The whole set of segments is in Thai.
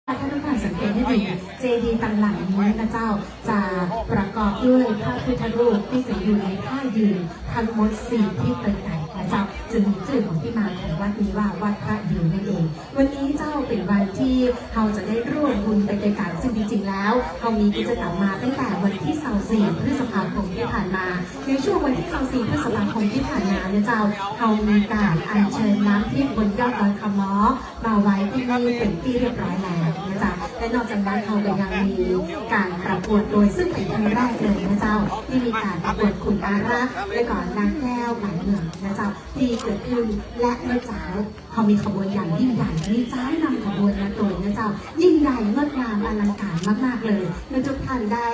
ถ้าทุกท่านสังเกตให้ดีเจดีย์ต่างหลังนี้นะเจ้าจะประกอบด้วยพระพุทธรูปที่จะอยู่ในท่ายืนทั้งหมด4ที่เป็นไก่นะเจ้าจึงมีชื่อของที่มาของวัดนี้ว่าวัดพระยืนนั่นเองวันนี้เจ้าเป็นวันที่เราจะได้ร่วมบุญไปด้วยกันซึ่งจริงๆแล้วเรามีกิจกรรมมาตั้งแต่วันที่24พฤษภาคมที่ผ่านมาในช่วงวันที่24พฤษภาคมที่ผ่านมาเนี่ยเจ้าเรามีการอัญเชิญน้ำที่บนยอดดอยคำม้อมาไว้ที่นี่เป็นที่เรียบร้อยแล้วนะจ๊ะและนอกจากนั้นเราก็ยังมีการประกวดโดยซึ่งเป็นครั้งแรกเลยนะเจ้าที่มีการประกวดคุณอารักษ์และก่อนนางแก้วหมายเมืองนะเจ้าที่เกิดขึ้นและเมื่อเช้าเขามีขบวนอย่างยิ่งใหญ่มีจ้านำขบวนมาตัวนะเจ้ายิ่งใหญ่งดงามอลังการมากๆเลยเมื่อทุกท่านได้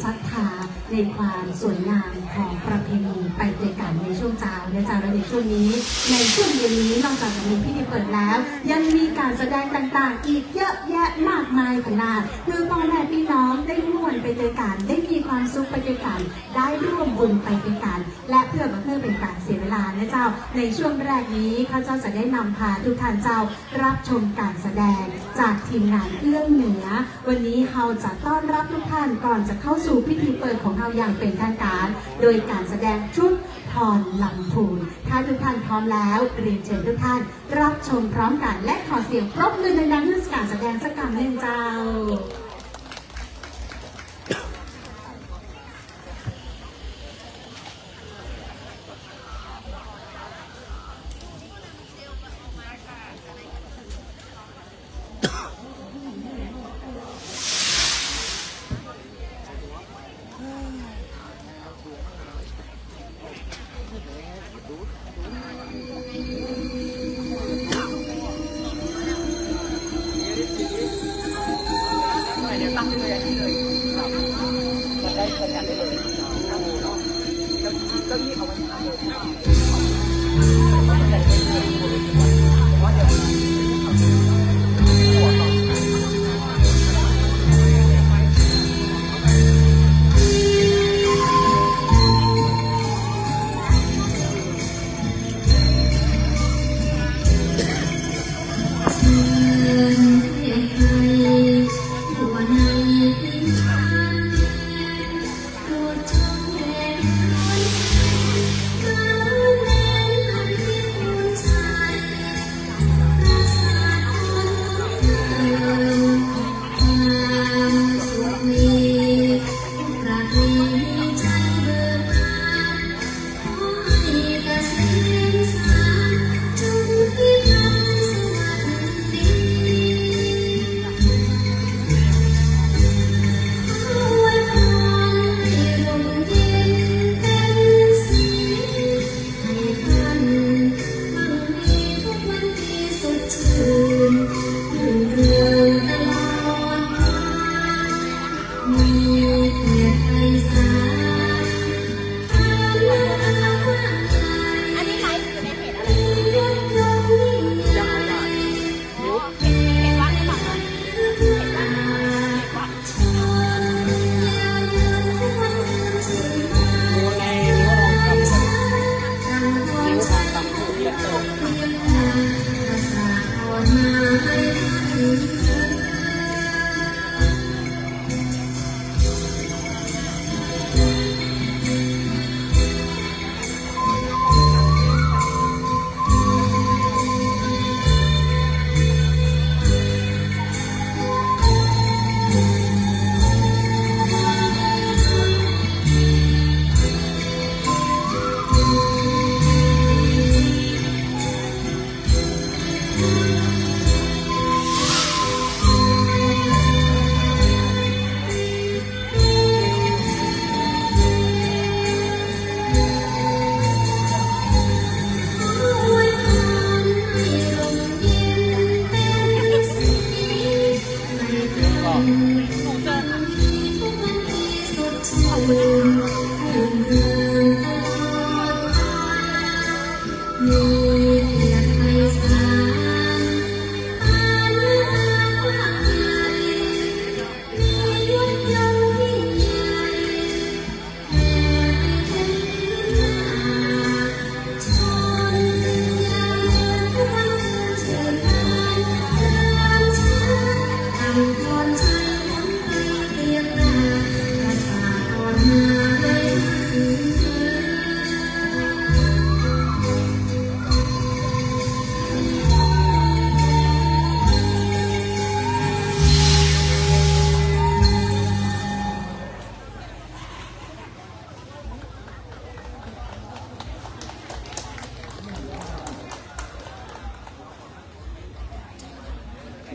ศรัทธาในความสวยงามของประเพณีไปด้วยกันในช่วงเช้านะเจ้าและในช่วงนี้ในช่วงเย็นนี้นอกจากจะมีพิธีเปิดแล้วยังมีการแสดงต่างๆอีกเยอะแยะมากมายขนาดคือพ่อแม่พี่น้องได้ม่วนไปด้วยกันได้มีความสุขไปด้วยกันได้ร่วมบุญไปด้วยกันและเพื่อมาเพื่อเป็นการเสียเวลานะเจ้าในช่วงแรกนี้ข้าเจ้าจะได้นำพาทุกท่านเจ้ารับชมการแสดงจากทีมงานเอื้องเหนือวันนี้เราจะต้อนรับทุกท่านก่อนจะเข้าสู่พิธีเปิดของเราอย่างเป็นทางการโดยการแสดงชุดพรลำพูนถ้าทุกท่านพร้อมแล้วเรียนเชิญทุกท่านรับชมพร้อมกันและขอเสียงปรบมือดังๆเพื่อการแสดงสักการหนึ่งเจ้า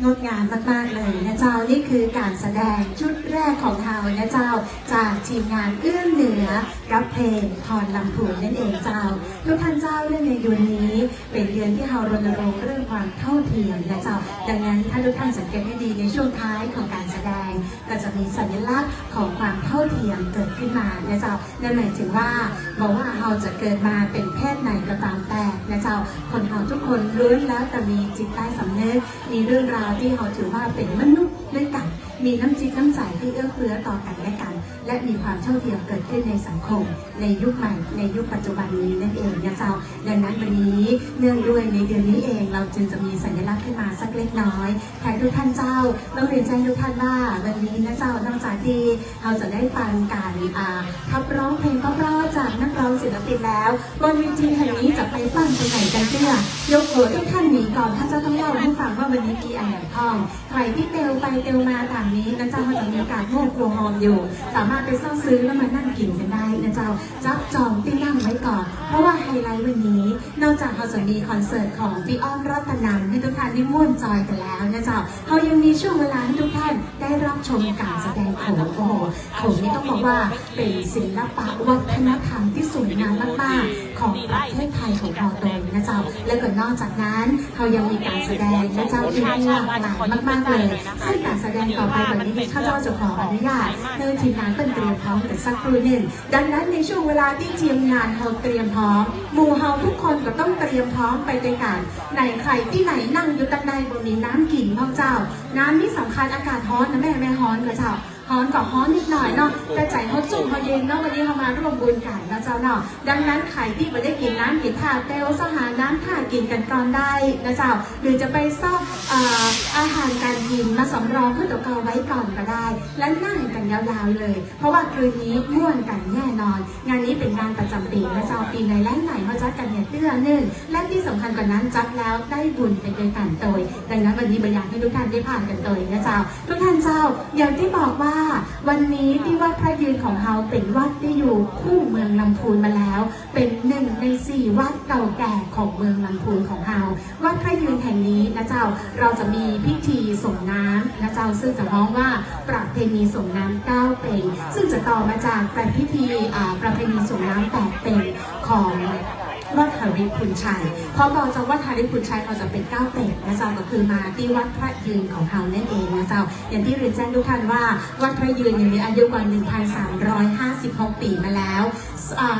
งดงามมากๆเลยนะเจ้านี่คือการแสดงชุดแรกของเรานะเจ้าจากทีมงานเอื้อเหนือกับเพลงพรลำพูนนั่นเองเจ้าทุกท่านเจ้าเรื่องในเดือนนี้เป็นเดือนที่เรารณรงค์เรื่องความเท่าเทียมนะเจ้าดังนั้นถ้าทุกท่านสังเกตให้ดีในช่วงท้ายของการแสดงก็จะมีสัญลักษณ์ของความเท่าเทียมเกิดขึ้นมานะเจ้านั่นหมายถึงว่าบอกว่าเราจะเกิดมาเป็นเพศไหนก็ตามแต่นะเจ้าคนเราทุกคนล้วนแล้วแต่มีจิตใต้สำนึกมีเรื่องราวที่เราถือว่าเป็นมนุษย์ด้วยกันมีน้ำจิตน้ำใจที่เอื้อเฟื้อต่อกันและกันและมีความเท่าเทียมเกิดขึ้นในสังคมในยุคใหม่ในยุคปัจจุบันนี้นั่นเองนะเจ้าดังนั้นวันนี้เนื่องด้วยในเดือนนี้เองเราจึงจะมีสัญลักษณ์ขึ้นมาสักเล็กน้อยใครทุกท่านเจ้าต้องเรียนแจ้งทุกท่านว่าวันนี้นะเจ้านอกจากที่เราจะได้ฟังการขับร้องเพลงเพราะๆจากนักร้องศิลปินแล้วบนเวทีแห่งนี้จะไปฟังไปไหนกันเพื่อยกหัวทุกท่านหนีก่อนถ้าจะต้องเล่าให้ฟังว่าวันนี้มีอะไรท่องใครที่เตลไปเตลมาต่างนี้นะเจ้าเขาจะมีการโม่ครัวหอมอยู่สามารถไปซ่อซื้อแล้วมานั่งกินกันได้นะเจ้าจับจองที่นั่งไว้ก่อนเพราะว่าไฮไลท์วันนี้นอกจากเขาจะมีคอนเสิร์ตของพี่อ้อมรัตนันให้ทุกท่านได้ม่วนจอยกันแล้วนะเจ้าเขายังมีช่วงเวลาให้ทุกท่านได้รับชมการแสดงโขนโอ้โหโขนนี้ต้องบอกว่าเป็นศิลปะวัฒนธรรมที่สวยงามมากๆของประเทศไทยของเราเองนะเจ้าและก็นอกจากนั้นเขายังมีการแสดงนะเจ้าที่หลากหลายมากๆเลยซึ่งการแสดงต่อไปวันนี้ข้าเจ้าจะขออนุญาตเนื่องทีมงานเป็นเตรียมพร้อมแต่สักครู่หนึ่งดังนั้นในช่วงเวลาที่ทีมงานเขาเตรียมพร้อมหมู่เฮาทุกคนก็ต้องเตรียมพร้อมไปด้วยกันไหนใครที่ไหนนั่งอยู่ตั้งใดบนนี้น้ำกินพ่อเจ้าน้ำนี่สำคัญอากาศร้อนนะแม่ร้อนกับเจ้าฮ้อนก็ฮ้อนนิดหน่อยเนาะแต่ใจเขาจุ่มเขาเย็นเนาะวันนี้เขามาร่วมบุญกันนะเจ้าเนาะดังนั้นใครที่ไม่ได้กินน้ำกินท่าเตลสหาน้ำท่ากินกันก่อนได้นะเจ้าหรือจะไปซ่อมอาหารการกินมาสำรองเพื่อตัวเกาไว้ก่อนก็ได้และนั่งกันยาวๆเลยเพราะว่าคืนนี้ม่วนกันแน่นอนงานนี้เป็นงานประจำปีนะเจ้าปีในและไหนเขาจัดกันเนี่ยเตื้อนึ่งและที่สำคัญกว่านั้นจัดแล้วได้บุญไปด้วยกันโดยดังนั้นวันนี้บรรยายให้ทุกท่านได้ผ่านกันโดยนะเจ้าทุกท่านเจ้าอย่างที่บอกว่าวันนี้ที่วัดพระยืนของเราเป็นวัดที่อยู่คู่เมืองลำพูนมาแล้วเป็น1 ใน 4วัดเก่าแก่ของเมืองลำพูนของเราวัดพระยืนแห่งนี้นะเจ้าเราจะมีพิธีส่งน้ำนะเจ้าซึ่งจะร้องว่าประเพณีส่งน้ำ9เป็นซึ่งจะต่อมาจากประเพณีส่งน้ำ8เป็นของวัดหาริพุนชัยพอต่อจากวัดหาริพุนชัยเราจะเป็น9เป็ดนะเจ้าก็คือมาที่วัดพระยืนของเรานั่นเองนะเจ้าอย่างที่เรียนแจ้งทุกท่านว่าวัดพระยืนยังมีอายุกว่า 1,356 ปีมาแล้ว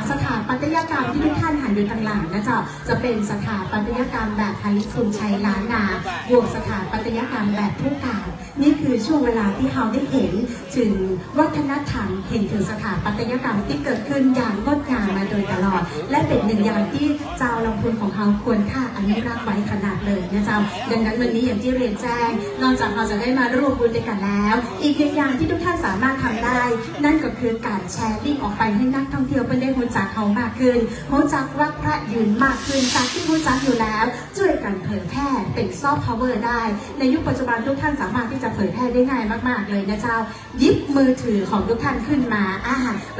สถาปัตยกรรมที่ทุกท่านหันดูทางหลังนะเจ้าจะเป็นสถาปัตยกรรมแบบหาริพุนชัยล้านนาบวกสถาปัตยกรรมแบบผู้การนี่คือช่วงเวลาที่เราได้เห็นถึงวัฒนธรรมเห็นถึงสถาปัตยกรรมที่เกิดขึ้นอย่างงดงามมาโดยตลอดและเป็นหนึ่งอย่างที่เจ้าลำพูนของเราควรค่าอนุรักษ์ไว้ขนาดเลยนะเจ้าดังนั้นวันนี้อย่างที่เรียนแจ้งนอกจากเราจะได้มาร่วมบุญด้วยกันแล้วอีกหนึ่งอย่างที่ทุกท่านสามารถทำได้นั่นก็คือการแชร์ลิงก์ออกไปให้นักท่องเที่ยวเพื่อได้รู้จักเขามากขึ้นรู้จักวัดพระยืนมากขึ้นจากที่รู้จักอยู่แล้วช่วยกันเผยแพร่เป็นซอฟต์พาวเวอร์ได้ในยุคปัจจุบันทุกท่านสามารถที่จะเผยแพร่ได้ง่ายมากๆเลยนะเจ้ายิบมือถือของทุกท่านขึ้นมา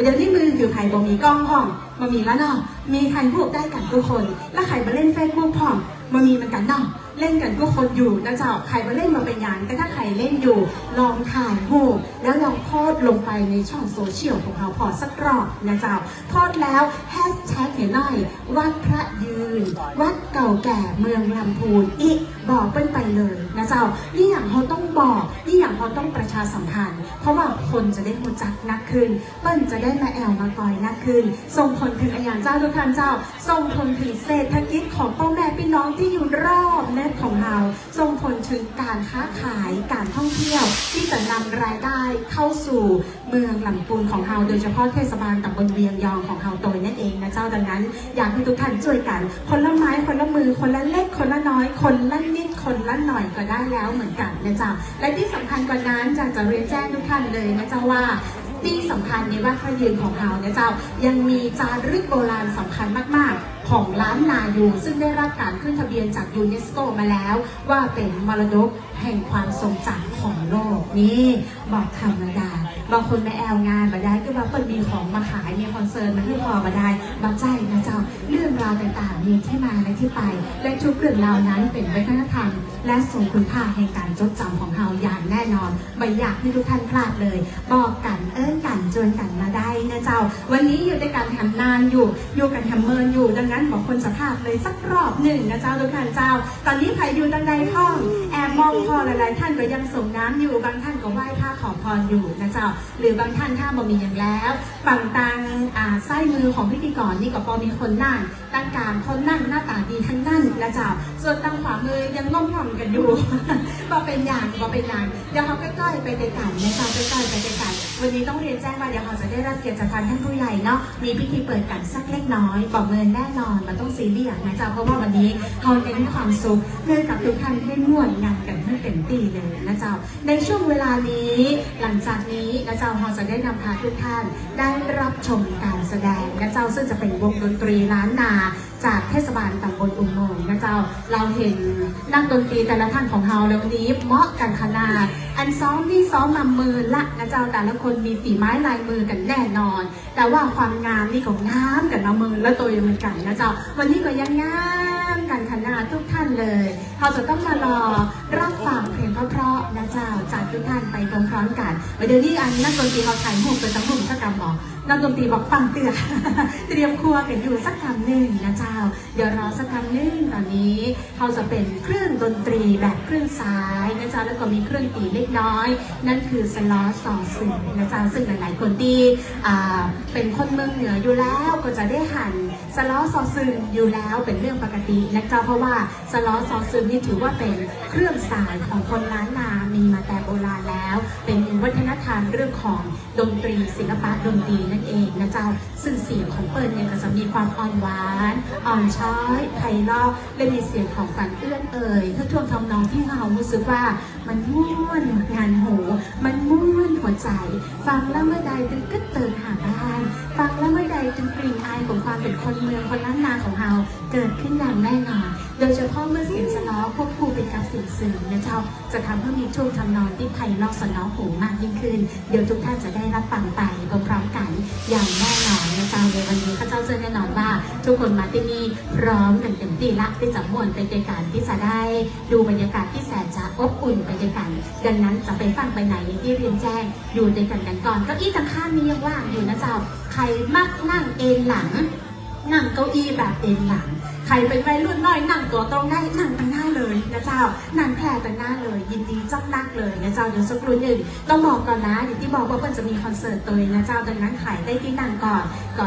เดี๋ยวนี้มือถือใครบ่มีกล้องห้องมามีแล้วเนาะมีใครพูดได้กันทุกคนแล้วใครมาเล่นเฟซบุ๊กพ่อมามีมันกันเนาะเล่นกันทุกคนอยู่นะเจ้าใครมาเล่นมาเป็นอย่างแต่ถ้าใครเล่นอยู่ลองถ่ายรูปแล้วลองโพสต์ลงไปในช่องโซเชียลของเราพอสักรอบนะเจ้าโพสต์แล้วแฮชแท็กเห็นหน่อยวัดพระยืนวัดเก่าแก่เมืองลำพูนอีกบอกเปิ้ลไปเลยนะเจ้านี่อย่างเขาต้องบอกนี่อย่างเขาต้องประชาสัมพันธ์เพราะว่าคนจะได้รู้จักนักขึ้นเปิ้ลจะได้มาแอลมาต่อยนักขึ้นส่งผลถึงอาญาเจ้าทุกท่านเจ้าส่งผลถึงเศรษฐกิจของพ่อแม่พี่น้องที่อยู่รอบนะ ของเราส่งผลถึงการค้าขายการท่องเที่ยวที่จะนำรายได้เข้าสู่เมืองลำพูนของเราโดยเฉพาะเทศบาลตำบลเวียงยองของเราโดยนั่นเองนะเจ้าดังนั้นอยากให้ทุกท่านช่วยกันคนละไม้คนละมือคนละเล็กคนละน้อยคนละนิดคนละหน่อยก็ได้แล้วเหมือนกันนะเจ้าและที่สำคัญกว่านั้นจะเรียนแจ้งทุกท่านเลยนะเจ้าว่าที่สำคัญในวัดพระยืนของเราเนี่ยเจ้ายังมีจารึกโบราณสำคัญมากๆของล้านนายูซึ่งได้รับการขึ้นทะเบียนจากยูเนสโกมาแล้วว่าเป็นมรดกแห่งความทรงจำของโลกนี่บอกธรรมดาบางคนไม่แอลงานมาได้ก็ว่าเปิดมีของมาขายมีคอนเสิร์ตมาที่พอมาได้บางใจนะเจ้าเรื่องราวต่างๆมีที่มาและที่ไปและทุกเรื่องราวนั้นเป็นวัฒนธรรมและส่งคุณค่าแห่งการจดจำของเราอย่างแน่นอนไม่อยากให้ทุกท่านพลาดเลยบอกกันกันจนกันมาได้นะเจ้าวันนี้อยู่ในการทำงานอยู่กันทำเมินอยู่ดังนั้นบอกคนสภาพเลยสักรอบหนึ่งนะเจ้าทุกท่านเจ้าตอนนี้ใครอยู่ดังใดห้องแอบมองพอหลายๆท่านก็ยังส่งน้ำอยู่บางท่านก็ไหว้พระขอพรอยู่นะเจ้าหรือบางท่านถ้าบ่มีอย่างแล้วฝั่งทางไส้มือของพิธีกรนี่ก็พอมีคนนั่งตั้งการคนนั่งหน้าตาดีทั้งนั่นนะเจ้าส่วนทางขวามือยังง่อมๆกันอยู่บ่เป็นอย่างเดี๋ยวเขาใกล้ๆไปไกลๆนะเจ้าใกล้ๆไปไกลๆวันนี้ต้องเรียนแจ้งว่าเดี๋ยวเขาจะได้รับเกียรติจากท่านผู้ใหญ่เนาะมีพิธีเปิดกันสักเล็กน้อยบอกเลยแน่นอนมันต้องซีเรียสนะเจ้าเพราะว่าวันนี้เขาเน้นความสุขเนื่องกับทุกท่านให้ม่วนงานกันให้เต็มที่เลยนะเจ้าในช่วงเวลานี้หลังจากนี้นะเจ้าเราจะได้นำพาทุกท่านได้รับชมการแสดงนะเจ้าซึ่งจะเป็นวงดนตรีล้านนาจากเทศบาลตำบลอุโมงค์นะเจ้าเราเห็นนักดนตรีแต่ละท่านของเราแล้ววันนี้เหมาะกันขนาดอันซ้อมนี่ซ้อมมามือละนะเจ้าแต่ละคนมีฝีไม้ลายมือกันแน่นอนแต่ว่าความงามนี่ก็งามกันมามือและตัวเหมือนกันนะเจ้าวันนี้ก็ยังงามกันขนาดทุกท่านเลยเราจะต้องมารอรับฟังเพลงเพราะๆนะเจ้าจากทุกท่านไปพร้อมๆกันเดี๋ยวนี้อันนักดนตรีเขาถ่ายหูเป็นตั้งหุ่นสักกำบอกนักดนตรีบอกฟังเตือนเตรียมครัวกันอยู่สักคำหนึ่งนะเจ้าเดี๋ยวรอสักคำหนึ่งตอนนี้เขาจะเป็นเครื่องดนตรีแบบเครื่องซ้ายนะเจ้าแล้วก็มีเครื่องตีเล็กน้อยนั่นคือสล้อซอซึงนะเจ้าซึ่งหลายๆคนที่เป็นคนเมืองเหนืออยู่แล้วก็จะได้หันสล้อซอซึงอยู่แล้วเป็นเรื่องปกตินะเจ้าเพราะว่าสล้อซอซึงนี่ถือว่าเป็นเครื่องสายของคนล้านนามีมาแต่โบราณแล้วเป็นวัฒนธรรมเรื่องของดนตรีศิลปะดนตรีนั่นเองนะเจ้าซึ่งเสียงของเปิ้ลเนี่ยก็จะมีความอ่อนหวานอ่อนช้อยไพเราะและมีเสียงของฝันเอื้อนเอ่ยทุกท่วงทำนองที่เรารู้สึกว่ามันม่วนงานหูมันม่วนหัวใจฟังแล้วเมื่อใดจึงกึศเตินหาบ้านฟังแล้วเมื่อใดจึงกลิ่นอายของความเป็นคนเมืองคนล้านนาของเราเกิดขึ้นอย่างแน่นอนโดยเฉพาะเมื่อเสียงสล้อควบคู่ไปกับเสียงสื่อนะเจ้าจะทำให้มีช่วงทำนองที่ไพเราะสนอหูมากยิ่งขึ้นเดี๋ยวทุกท่านจะได้รับฟังไปพร้อมๆกันอย่างแน่นอนนะเจ้าในวันนี้ข้าเจ้าเชื่อแน่นอนว่าทุกคนมาที่นี่พร้อมกันเต็มที่ละที่จะม่วนไปด้วยกันที่จะได้ดูบรรยากาศที่แสนจะอบอุ่นไปด้วยกันดังนั้นจะไปฟังไปไหนที่เรียนแจ้งอยู่ด้วยกันก่อนเก้าอี้ข้างๆนี้ยังว่างอยู่นะเจ้าใครมักนั่งเอนหลังนั่งเก้าอี้แบบเอนหลังใครเป็นวัยรุ่นน้อยนั่งตัวตรงได้นั่งตั้งหน้าเลยนะเจ้านั่งแพร่ตั้งหน้าเลยยินดีจ้องนักเลยนะเจ้าเดี๋ยวสักครู่หนึ่งต้องบอกก่อนนะอย่างที่บอกว่าเพิ่นจะมีคอนเสิร์ตตัวนะเจ้าดังนั้นขายได้ที่นั่งก่อ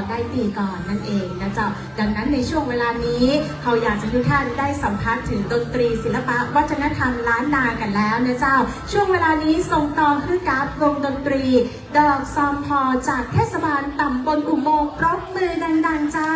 นได้ตีก่อนนั่นเองนะเจ้าดังนั้นในช่วงเวลานี้เขาอยากจะให้ทุกท่านได้สัมผัสถึงดนตรีศิลปะวัฒนธรรมล้านนากันแล้วนะเจ้าช่วงเวลานี้ส่งต่อคือการวงดนตรีดอกซอมพอจากเทศบาลตำบลอุโมงค์ปรบมือดังๆเจ้า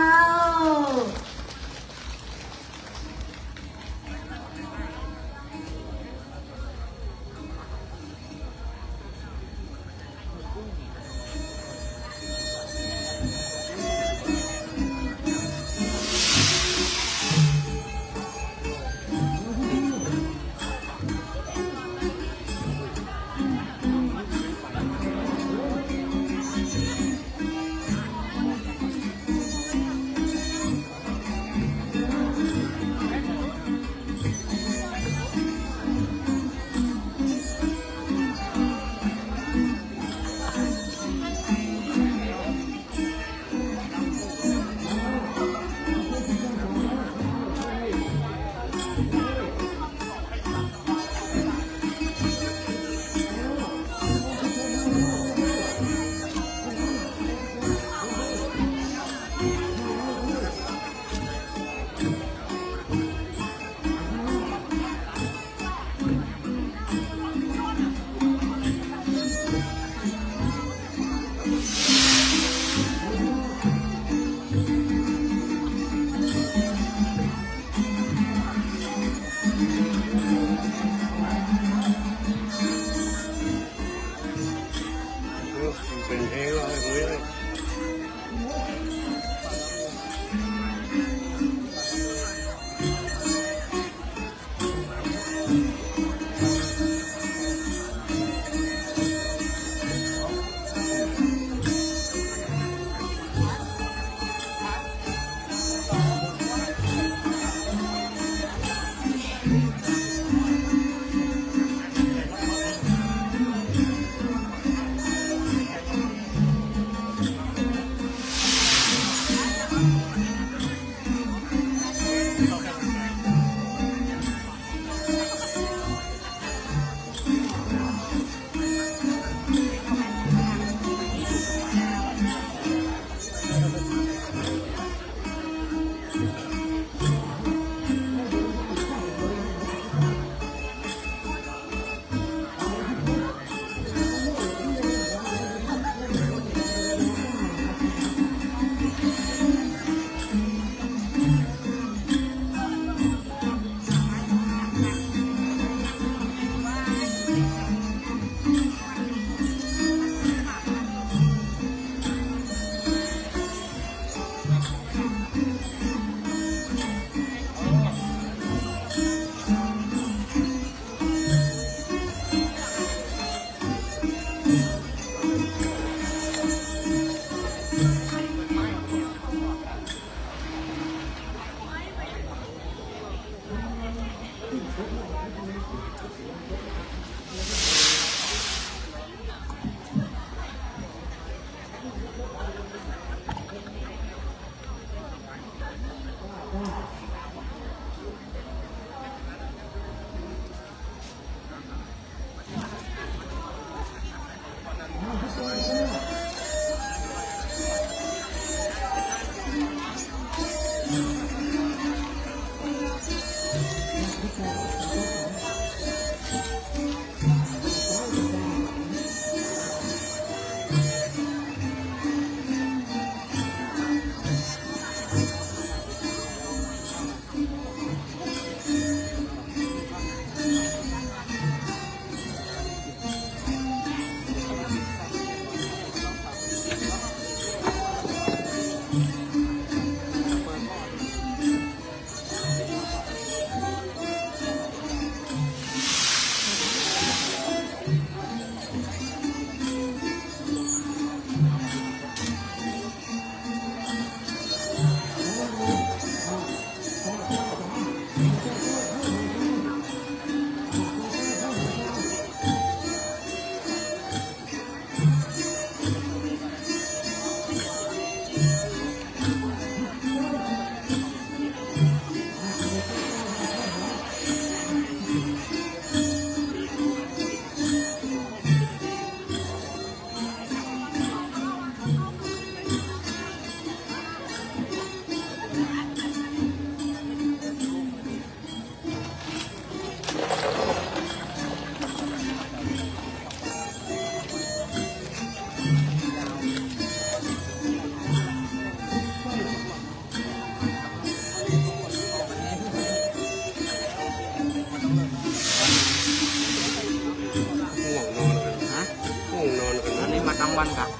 วันครับ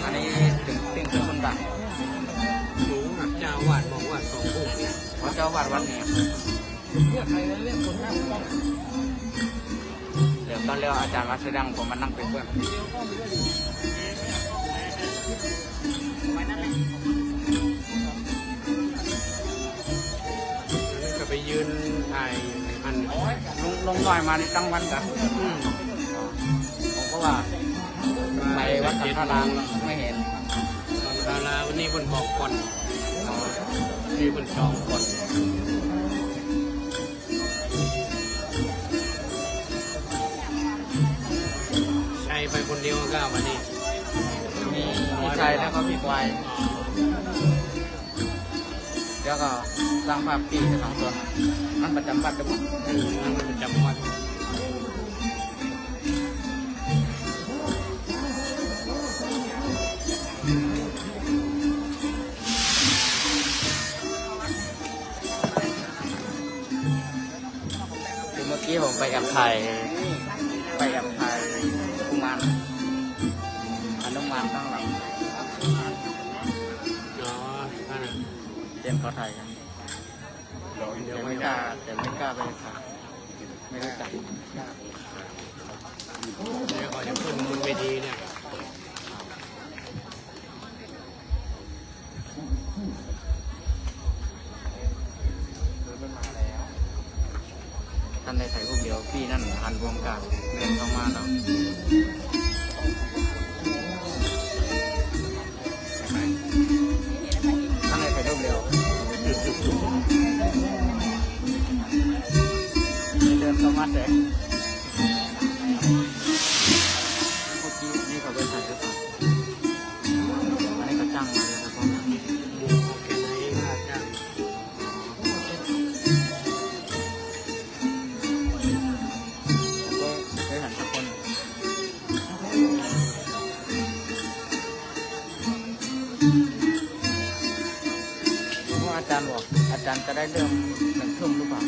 อันนี้ถึงเพิ่งคนบาท สูงแบบเจ้าวาดบอกว่า2 องค์ เพราะเจ้าวาดวัดนี้ เรียกใครนะเรียกคนหน้าป้อง เดี๋ยวตอนเรียกอาจารย์วัดเสดังผมมานั่งเป็นเพื่อนก็ไปยืนถ่ายอัน ลงหน่อยมาในตั้งวันครับผมก็ว่าไปวัดสังฆารามไม่เห็น ดาราวันนี้บนบอกก่อนนี่บนจองก่อนใช่ไปคนเดียวก็วันนี้ มีชัยแล้วก็พี่ควายแล้วก็สร้างภาพปีสองตัวมันประจำวัดด้วยมั้ง นั่นประจำวัด คือเมื่อกี้ผมไปแอบถ่ายกุมารอนุมานข้างหลัง อ๋อนั่นน่ะ เตรียมเขาถ่ายกันแต่ไม่กล้าไปถ่ายไม่รู้จัก เดี๋ยวก่อนจะขึ้นบนเวทีเนี่ย ท่านได้ถ่ายรูปเดียวพี่นั่นหันรวมกันเดินเข้ามาแล้วท่านได้ถ่ายรูปเดียวเดินเข้ามาเสร็จเมื่อกี้นี่เขาไปถ่ายหรือเปล่าอันนี้ก็จ้างมาเลยครับผม หมูแค่ไหนน่าจะ ก็เคยหันสักคนเพราะอาจารย์บอกอาจารย์จะได้เริ่ม1 ทุ่มหรือเปล่า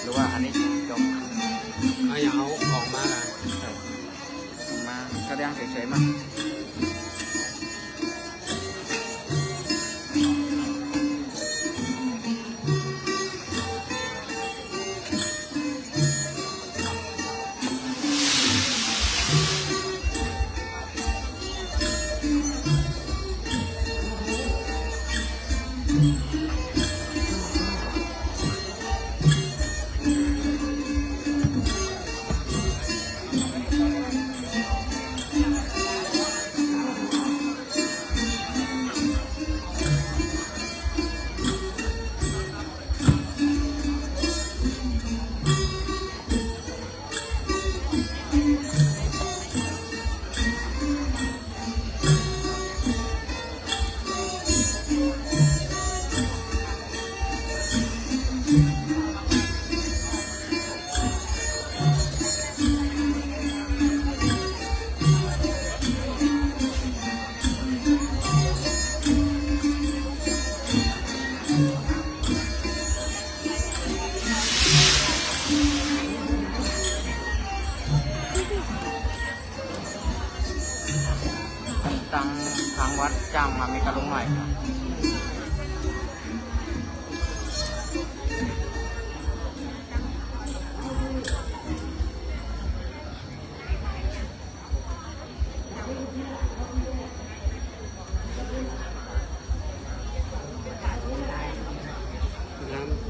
หรือว่าอันนี้จบ เอาอย่าเอาออกมาละ มาแสดงเฉยๆมั้งทางวัดจ้างมามีกระลุงหน่อยครับ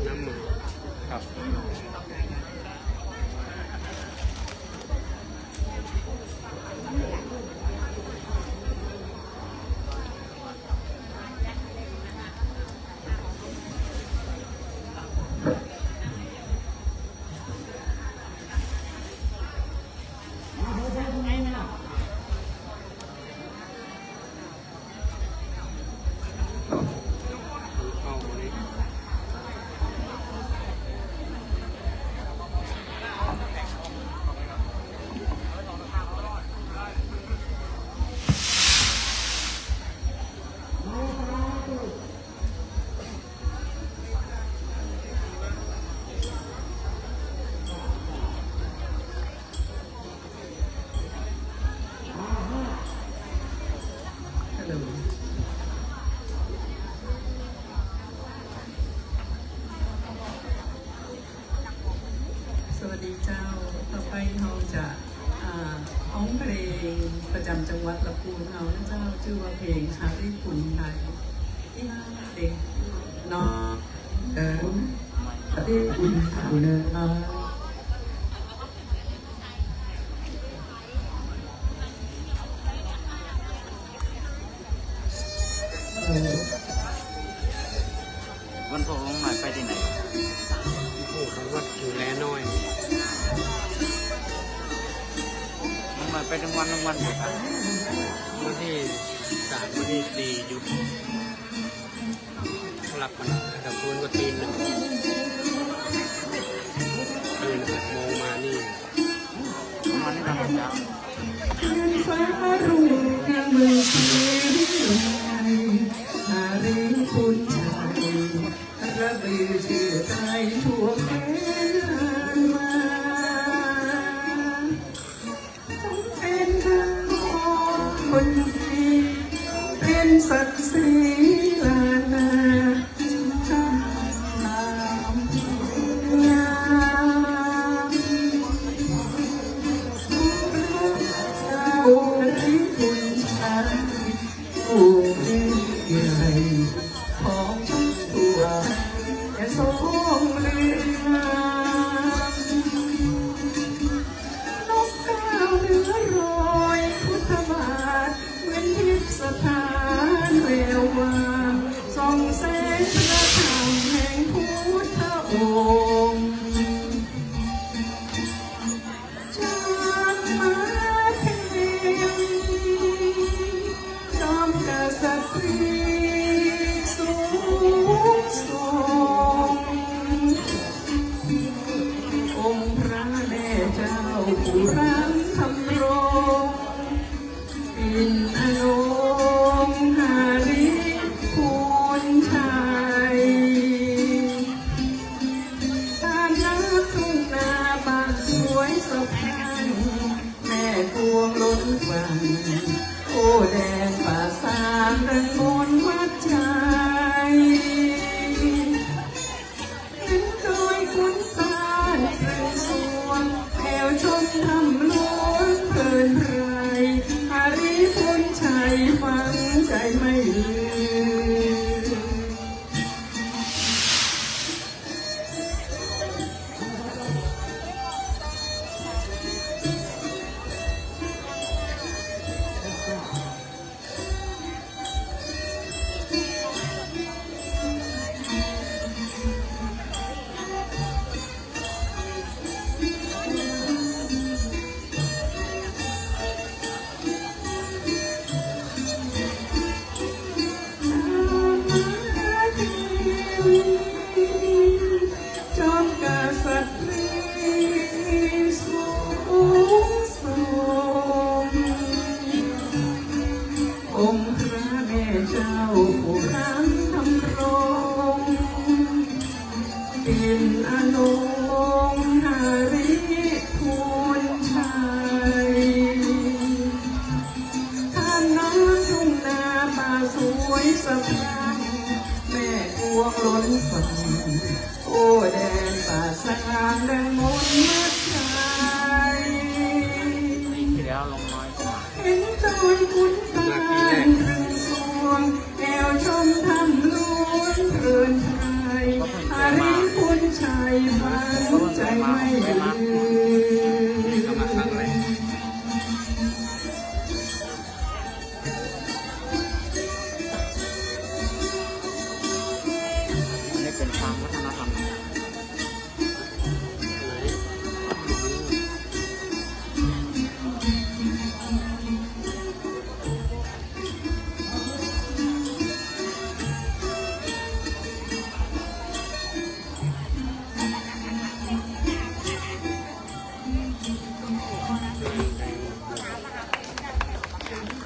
น้ำมือ ครับ วัสดีเจ้า ต่อไปเราจะร้องเพลงประจำจังหวัดลำพูนเรานะเจ้าชื่อว่าเพลงฮาริคุนไทยที่น่าเด็กน้องฮาริคุนไทยเนอวันพ่อของหมายไปที่ไหน โอ้โหวัดอยู่แลน้อย หมายไปทั้งวันอยู่ครับ วันที่3วันที่4หยุดหลับมันแต่ควรก็ตี 1ตื่น6 โมงมานี่ ประมาณนี้ตอนเช้า ฟ้ารุ่งยังเมืองชีวิตลงไปฮาริคุนไทยระบือชื่อใจทั่วแคว้นมาเป็นข้าคนดีเป็นศักดิ์ศรีลานาชาติงามโอ้ยคุณชายโอ้ยใหญ่ของตัวแค่สองเรือนกกาวเหนือรอยพุทธบาทเหมือนทิพย์สถานแวววาวส่องแสงพระธรรมแห่งพุทธองค์จากมาเทวีจอมกษัตริย์สูงส่ง องค์พระแม่เจ้าผู้รักธรรมรงค์อินทนงค์หาริพูนชัยตามน้ำทุ่งนาบานสวยสะพรั่งแม่พวงล้นฟังโอ้แดนป่าสางดังมนต์วัดใจเห็นโดยคุณตาเรืองสวงแถวชมทำล้วนเพลินไรฮาริพุนชัยฟังใจไม่ลืม จอมกษัตริย์สูงส่งองค์พระแม่เจ้าผู้รักธรรมรงค์อินอนงค์หาริพูนชัยท่านน้ำทุ่งนาป่าสวยสะพรั่งแม่พวงล้นฟังโอ้แดนป่าสางดังมนต์มัดใจ ที่แล้วลงน้อยกว่า เห็นจอยคุณตาเรืองสวงแอวชมทำล้วนเพลินไทยฮาริพุนชัยฟังใจไม่ลืม ก็มาครั้งแรก อันนี้เป็นทางวัฒนธรรม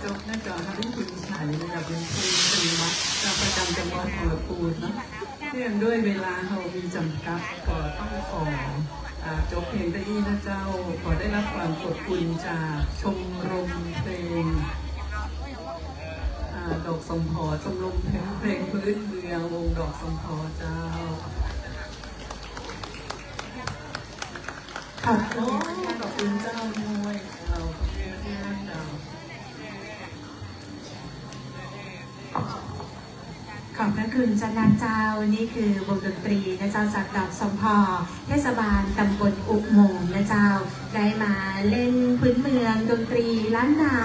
จบหน้าจอฮาริพุนชัยนะครับเป็นเพลงเป็นวัดประจำจังหวัดหัวปูนเนาะเนื่องด้วยเวลาเรามีจำกัดก็ต้องขอจบเพลงได้นะเจ้าขอได้รับความขอบคุณจากชมรมเพลงดอกสมพอชมรมเพลงพื้นเมืองวงดอกสมพอเจ้า ขอบคุ โอ้ ณ ขอบคุณเจ้าด้วยเราขอบคุณที่รักเรา ขอบพระคุณเจ้านาเจ้านี่คือวงดนตรีนะเจ้าจากดอกสมพอเทศบาลตำบลอุโมงค์นะเจ้าได้มาเล่นพื้นเมืองดนตรีล้านนา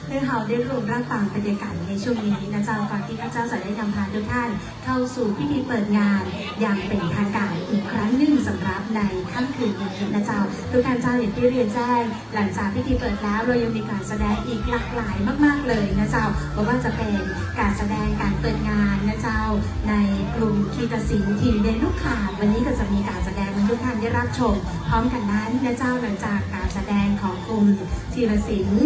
เพื่อเขาได้รวมรับฟังบรรยากาศในช่วงนี้นะเจ้าก่อนที่พระเจ้าจะได้นำพาทุกท่านเข้าสู่พิธีเปิดงานอย่างเป็นทางการอีกครั้งหนึ่งสำหรับในค่ำคืนนี้นะเจ้าทุกท่านเจ้าอย่างที่เรียนแจ้งหลังจากพิธีเปิดแล้วเรายังมีการแสดงอีกหลากหลายมากๆเลยนะเจ้าเพราะว่าจะเป็นการแสดงการเปิดงานนะเจ้าในกลุ่มคีตศิลป์ทีมเรียนลูกข่างวันนี้ก็จะมีการแสดงให้ทุกท่านได้รับชมพร้อมกันนั้นนะเจ้าหลังจากการแสดงของกลุ่มทีมศิลป์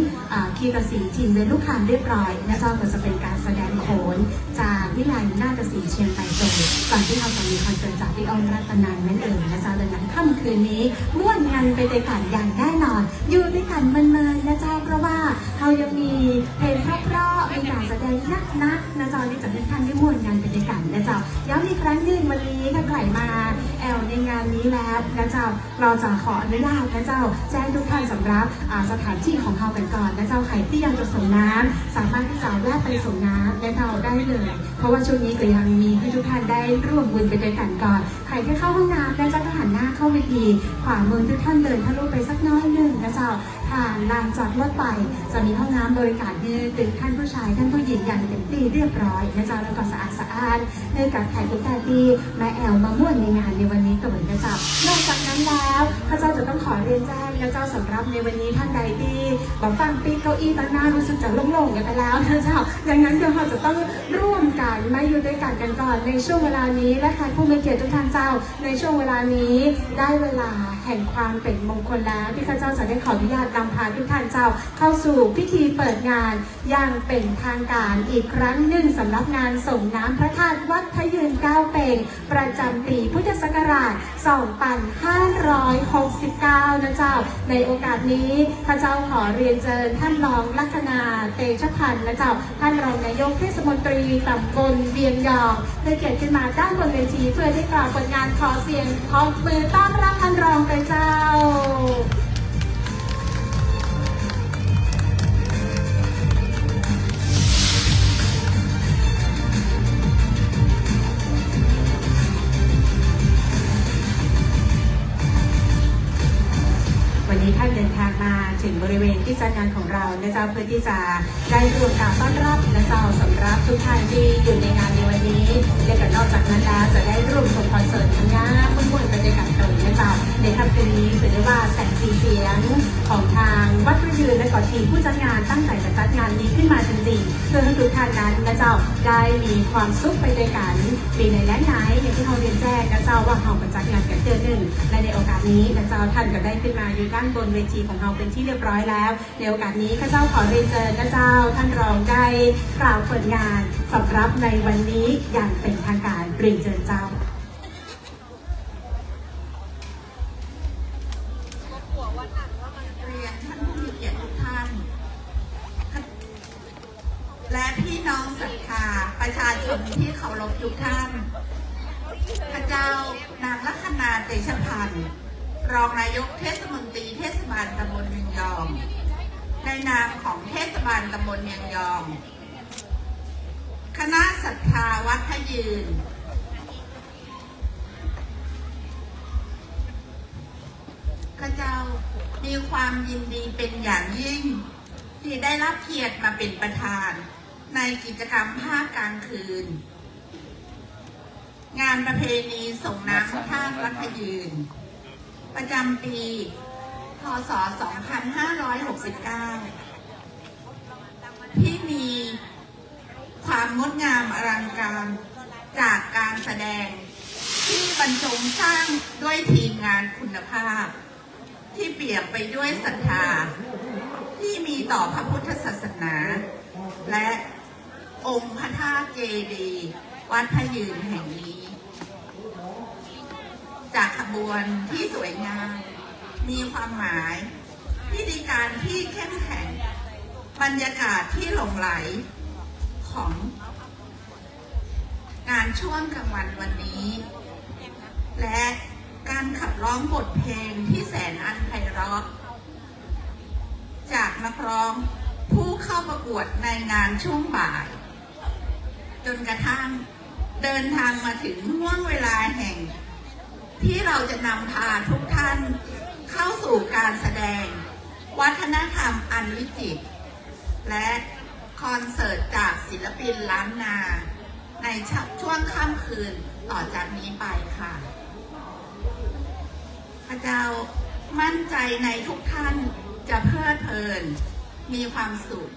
คีตศิลป์ทีมเรียนลูกข่างเรียบร้อยนะเจ้าก็จะเป็นการแสดงโขนจากวิไลนาฏศิลป์เชียงรายโจก่อนที่เราจะมีคอนเสิร์ตจากพี่อ้อมรัตนันนั่นเองนะเจ้าดังนั้นค่ำคืนนี้ม่วนกันไปด้วยกันอย่างแน่นอนอยู่ด้วยกันเมินๆนะเจ้าเพราะว่าเรายังมีเพลงเพราะๆมีการแสดงนักนะเจ้าที่จะให้ท่านได้ม่วนกันไปด้วยกันนะเจ้าย้ำอีกครั้งหนึ่งวันนี้ถ้าใครมาแอลในงานนี้แล้วนะเจ้าเราจะขออนุญาตนะเจ้าแจ้งทุกท่านสำหรับสถานที่ของเรากันก่อนนะเจ้าใครที่ยังจะส่งน้ำสามารถที่จะแวะไปส่งน้ำและเราได้เลยเพราะว่าช่วงนี้ก็ยังมีให้ทุกท่านได้ร่วมบุญไปด้วยกันก่อนใครที่เข้าห้องน้ำนะเจ้าก็หันหน้าเข้าเวทีขวามือทุกท่านเดินทะลุไปสักน้อยหนึ่งนะเจ้าผ่านลานจอดรถไปจะมีห้องน้ำบริการให้ถึงท่านผู้ชายท่านผู้หญิงอย่างเต็มที่เรียบร้อยนะเจ้าแล้วก็สะอาดเนื่องจากแขกทุกท่านที่มาแอลมาม่วนในงานในวันนี้ก็เหมือนกันเจ้านอกจากนั้นแล้วพระเจ้าจะต้องขอเรียนแจ้งนะเจ้าสำหรับในวันนี้ท่านใดที่บอกฟังปีเก้าอี้ตั้งหน้ารู้สึกจะโล่งๆกันไปแล้วนะเจ้าดังนั้นเดี๋ยวเราจะต้องร่วมกันมาอยู่ด้วยกันก่อนในช่วงเวลานี้และใครผู้มีเกียรติทุกท่านเจ้าในช่วงเวลานี้ได้เวลาแห่งความเป็นมงคลแล้วที่ข้าเจ้าจะได้ขออนุญาตนำพาทุกท่านเจ้าเข้าสู่พิธีเปิดงานอย่างเป็นทางการอีกครั้งหนึ่งสำหรับงานส่งน้ำพระธาตุวัดพระยืน9 เป่งประจำปีพุทธศักราช 2569 นะเจ้าในโอกาสนี้ข้าเจ้าขอเรียนเชิญท่านรองลัคนาเตชพันธ์นะเจ้าท่านรองนายกเทศมนตรีตำบลเวียงยองได้เกียรติขึ้นมาด้านบนเวทีเพื่อได้กล่าวผลงานขอเสียงพร้อมมือต้อนรับท่านรองไปเจ้าวันนี้ท่านเดินทางมาถึงบริเวณที่จัดงานของเรานะเจ้าเพื่อที่จะได้ร่วมการต้อนรับนะเจ้าสำหรับทุกท่านที่อยู่ในงานในวันนี้และก็นอกจากนั้นแล้วจะได้ร่วมชมคอนเสิร์ตทั้งงานมุ่นๆไปด้วยกันเลยนะเจ้าในค่ำคืนนี้ถือได้ว่าแสงสีเสียงของทางวัดพระยืนและก็ทีมผู้จัดงานตั้งใจจะจัดงานนี้ขึ้นมาจริงๆเพื่อให้ทุกท่านนั้นนะเจ้าได้มีความสุขไปด้วยกันปีในและไหนอย่างที่เราเรียนแจ้งนะเจ้าว่าเราประจัดงานกันเดือนหนึ่งและในโอกาสนี้นะเจ้าท่านก็ได้ขึ้นมาอยู่ด้านบนเวทีของเราเป็นที่เรียบร้อยแล้วในโอกาสนี้ข้าเจ้าขอเรียนเชิญนะเจ้าท่านรองได้กล่าวเปิดงานสำหรับในวันนี้อย่างเป็นทางการเรียนเชิญเจ้าเรียนท่านผู้มีเกียรติทุกท่านและพี่น้องศรัทธาประชาชนที่เคารพทุกท่านข้าเจ้านางลัคนาเตชพันธ์รองนายกเทศมนตรีเทศบาลตำบลเวียงยองในนามของเทศบาลตำบลเวียงยองคณะศรัทธาวัดพระยืนข้าเจ้ามีความยินดีเป็นอย่างยิ่งที่ได้รับเกียรติมาเป็นประธานในกิจกรรมภาคกลางคืนงานประเพณีส่งน้ำพระธาตุวัดพระยืนประจำปีพ.ศ. 2569ที่มีความงดงามอลังการจากการแสดงที่บรรจงสร้างด้วยทีมงานคุณภาพที่เปี่ยมไปด้วยศรัทธาที่มีต่อพระพุทธศาสนาและองค์พระธาตุเจดีย์วัดพระยืนแห่งนี้จากขบวนที่สวยงามมีความหมายพิธีการที่เข้มแข็งบรรยากาศที่หลงไหลของงานช่วงกลางวันวันนี้และการขับร้องบทเพลงที่แสนอัน นักร้องผู้เข้าประกวดในงานช่วงบ่าย จนกระทั่งเดินทางมาถึงห่วงเวลาแห่ง ที่เราจะนำพาทุกท่านเข้าสู่การแสดงวัฒนธรรมอันวิจิตรและคอนเสิร์ตจากศิลปินล้านนาในช่วงค่ำคืนต่อจากนี้ไปค่ะพระเจ้ามั่นใจในทุกท่านจะเพลิดเพลินมีความสุข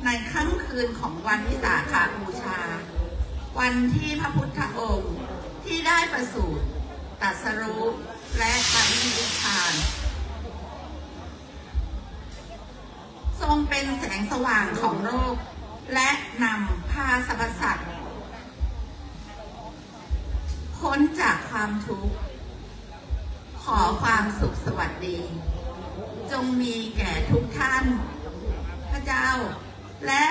ในค่ำคืนของวันวิสาขบูชาวันที่พระพุทธองค์ที่ได้ประสูติตรัสรู้และปรินิพพานทรงเป็นแสงสว่างของโลกและนำพาสรรพสัตว์พ้นจากความทุกข์ขอความสุขสวัสดีจงมีแก่ทุกท่านพระเจ้าและ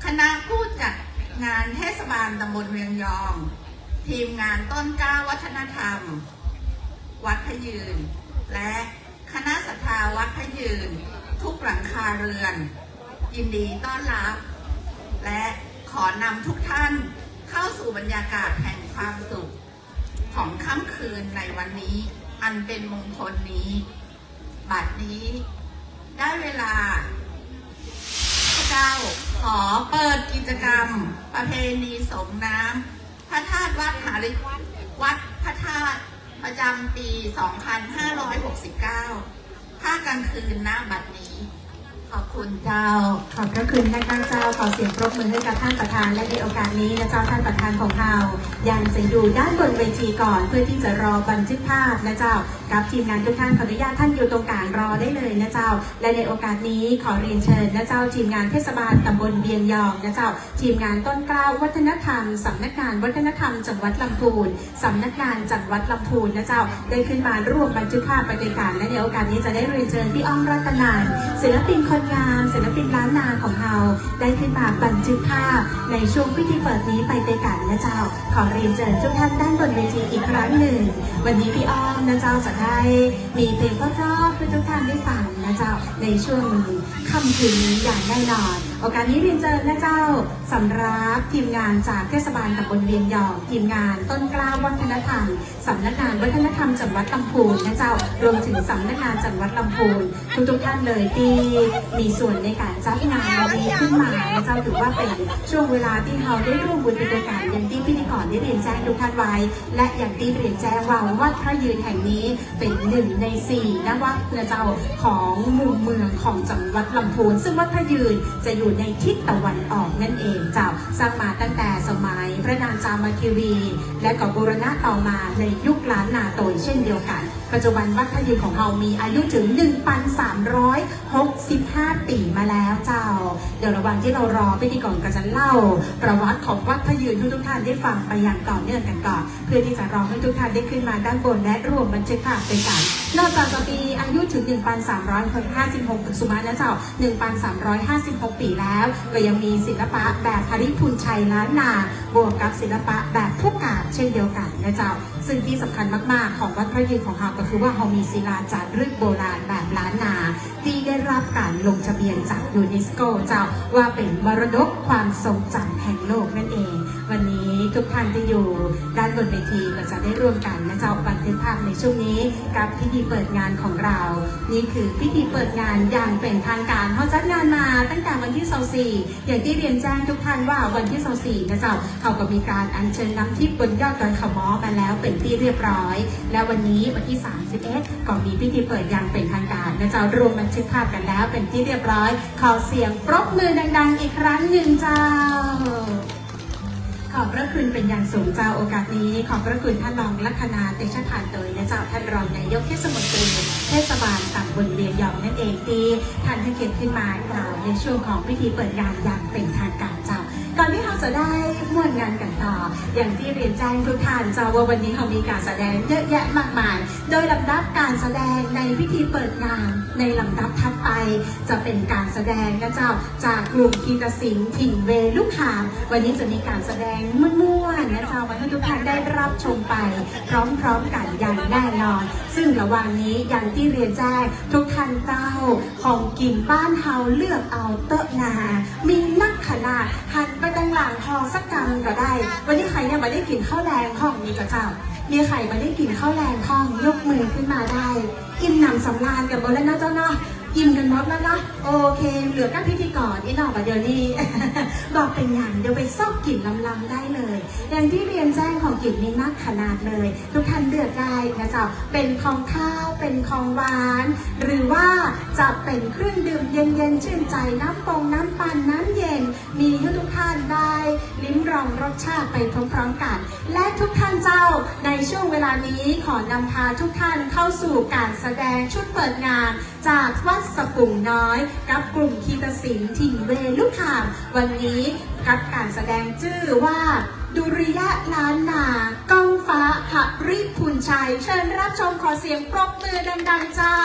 คณะผู้จัดงานเทศบาลตำบลเวียงยองทีมงานต้นกล้าวัฒนธรรมวัดพระยืนและคณะศรัทธาวัดพระยืนทุกหลังคาเรือนยินดีต้อนรับและขอนำทุกท่านเข้าสู่บรรยากาศแห่งความสุขของค่ำคืนในวันนี้อันเป็นมงคลนี้บัดนี้ได้เวลาพระเจ้าขอเปิดกิจกรรมประเพณีสงน้ำพระธาตุวัดหาริวัดพระธาตุประจำปี 2569 ภาคกลางคืนณบัดนี้ขอบคุณเจ้า ขอบพระคุณท่านเจ้าขอเสียงปรบมือให้กับท่านประธานและในโอกาสนี้นะเจ้าท่านประธานของเรายังจะอยู่ด้านบนเวทีก่อนเพื่อที่จะรอบันทึกภาพนะเจ้ากับทีมงานทุกท่านขออนุญาตท่านอยู่ตรงกลางรอได้เลยนะเจ้าและในโอกาสนี้ขอเรียนเชิญนะเจ้าทีมงานเทศบาลตำบลเวียงยองนะเจ้าทีมงานต้นกล้าวัฒนธรรมสำนักงานวัฒนธรรมจังหวัดลำพูนสำนักงานจังหวัดลำพูนนะเจ้าได้ขึ้นมาร่วมบันทึกภาพไปด้วยกันและในโอกาสนี้จะได้เรียนเชิญพี่อ้อมรัตนานศิลปินคนงามศิลปินล้านนาของเราได้ขึ้นมาบันทึกภาพในช่วงพิธีเปิดนี้ไปด้วยกันนะเจ้าขอเรียนเชิญทุกท่านด้านบนเวทีอีกครั้งหนึ่งวันนี้พี่อ้อมนะเจ้าจะได้มีเพลงเพราะๆให้ทุกท่านได้ฟังนะเจ้าในช่วงค่ำคืนนี้อย่างแน่นอนโอกาสนี้เรียนเชิญนะเจ้าสำรับทีมงานจากเทศบาลตำบลเวียงยองทีมงานต้นกล้าวัฒนธรรมสำนักงานวัฒนธรรมจังหวัดลำพูนนะเจ้ารวมถึงสำนักงานจังหวัดลำพูนทุกท่านเลยที่มีส่วนในการจัดงานวันนี้ขึ้นมานะเจ้าถือว่าเป็นช่วงเวลาที่เราได้ร่วมบุญเป็นโอกาสอย่างที่พิธีกรได้เรียนแจ้งทุกท่านไว้และอย่างที่เรียนแจ้งว่าวัดพระยืนแห่งนี้เป็น1 ใน 4นะวัดนะเจ้าของมุมเมืองของจังหวัดลำพูนซึ่งวัดพระยืนจะอยู่ในทิศตะวันออกนั่นเองเจ้าสร้างมาตั้งแต่สมัยพระนางจามทีวีและก็บูรณะต่อมาในยุคล้านนาโตยเช่นเดียวกันปัจจุบันวัดพระยืนของเรามีอายุถึง 1,365 ปีมาแล้วเจ้าเดี๋ยวระหว่างที่เรารอพิธีกรก็จะเล่าประวัติของวัดพระยืนทุกท่านได้ฟังไปอย่างต่อเนื่องกันก่อนเพื่อที่จะรอให้ทุกท่านได้ขึ้นมาด้านบนและร่วมบันทึกภาพด้วยกันนอกจากจะมีอายุถึง 1,356 ปัจจุบันนะเจ้า 1,356 ปีแล้วก็ยังมีศิลปะแบบหริพูนชัยล้านนาบวกกับศิลปะแบบผู้กาบเช่นเดียวกันนะเจ้าซึ่งที่สำคัญมากๆของวัดพระยืนของเราก็คือว่าเรามีศิลาจารึกโบราณแบบล้านนาที่ได้รับการลงทะเบียนจากยูเนสโกเจ้าว่าเป็นมรดกความทรงจำแห่งโลกนั่นเองวันนี้ทุกท่านที่อยู่ด้านบนเวทีก็จะได้ร่วมกันนะเจ้าบันทึกภาพในช่วงนี้กับพิธีเปิดงานของเรานี่คือพิธีเปิดงานอย่างเป็นทางการเขาจัดงานมาตั้งแต่วันที่24อย่างที่เรียนแจ้งทุกท่านว่าวันที่24นะเจ้าเขาก็มีการอัญเชิญน้ำทิพย์บนยอดดอยขมอมาแล้วเป็นที่เรียบร้อยและวันนี้วันที่31ก็มีพิธีเปิดอย่างเป็นทางการนะเจ้ารวมบันทึกภาพกันแล้วเป็นที่เรียบร้อยขอเสียงปรบมือดังๆอีกครั้งหนึ่งเจ้าขอบพระคุณเป็นอย่างสูงเจ้าโอกาสนี้ขอบพระคุณท่านรองลัคนาเตชะทานโดยนะเจ้าท่านรองนายกเทศมนตรีเทศบาลตำบลเวียงยองนั่นเองที่ท่านให้เกียรติขึ้นมากล่าวในช่วงของพิธีเปิดงานอย่างเป็นทางการเจ้า ก่อนที่เราจะได้ม่วนงานกันต่ออย่างที่เรียนแจ้งทุกท่านเจ้าว่าวันนี้เรามีการแสดงเยอะแยะมากมายโดยลำดับการแสดงในพิธีเปิดงานในลำดับถัดไปจะเป็นการแสดงนะเจ้าจากกลุ่มคีตศิลป์ถิ่นเวลูกหามวันนี้จะมีการแสดงมั่วๆนะเจ้าวันให้ทุกท่านได้รับชมไปพร้อมๆกันอย่างแน่นอนซึ่งระหว่างนี้อย่างที่เรียนแจ้งทุกท่านเต้าของกินบ้านเฮาเลือกเอาเตอะนามีนักขนาดหันไปดังหลังทองสักกำก็ได้วันนี้ใครยังไม่ได้กินข้าวแรงห้องนี้ก็เจ้ามีใครมาได้กินข้าวแรงห้องยกมือขึ้นมาได้อิ่มหนำสำราญกันหมดแล้วนะเจ้าเนาะอิ่มกันหมดแล้วนะโอเคเหลือแค่พิธีกรอีกหน่อยเดี๋ยวนี้ บอกเป็นอย่างเดี๋ยวไปซอกกลิ่นลำๆได้เลยอย่างที่เรียนแจ้งของกลิ่นมีนักขนาดเลยทุกท่านเลือกได้นะเจ้าเป็นของข้าวเป็นของหวานหรือว่าจะเป็นเครื่องดื่มเย็นๆชื่นใจน้ำน้ำปั่นน้ำเย็นมีให้ทุกท่านได้ลิ้มลองรสชาติไปพร้อมๆกันและทุกท่านเจ้าในช่วงเวลานี้ขอนำพาทุกท่านเข้าสู่การแสดงชุดเปิดงานจากวัดสปุ่งน้อยกับกลุ่มคีตศิลป์ถิ่นเวลูกหามวันนี้กับการแสดงชื่อว่าดุริยะล้านนาก้องฟ้าหริพูนชัยเชิญรับชมขอเสียงปรบมือดังๆเจ้า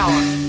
จ้าอะ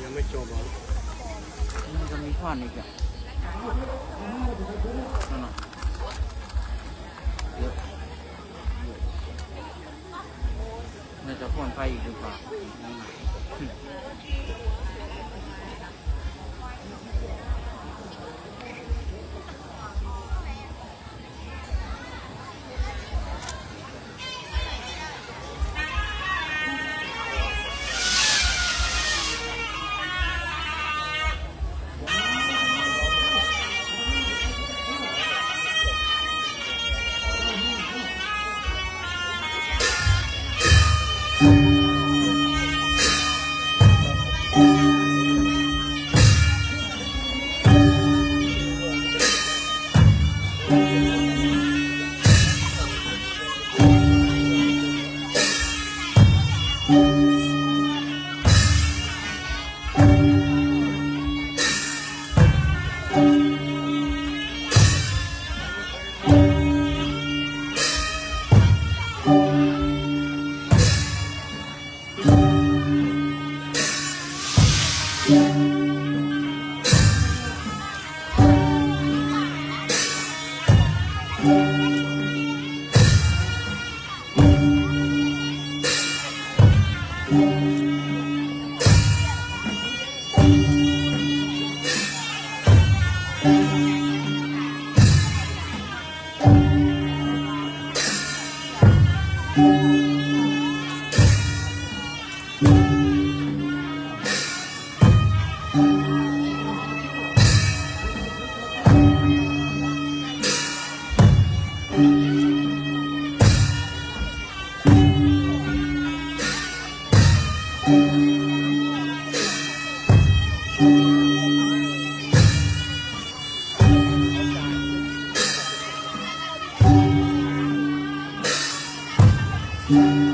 ยังไม่จบหรอ มันจะมีท่อนอีกอ่ะนั่นน่ะเยอะน่าจะพ่นไฟอีกหรือเปล่า Thank you.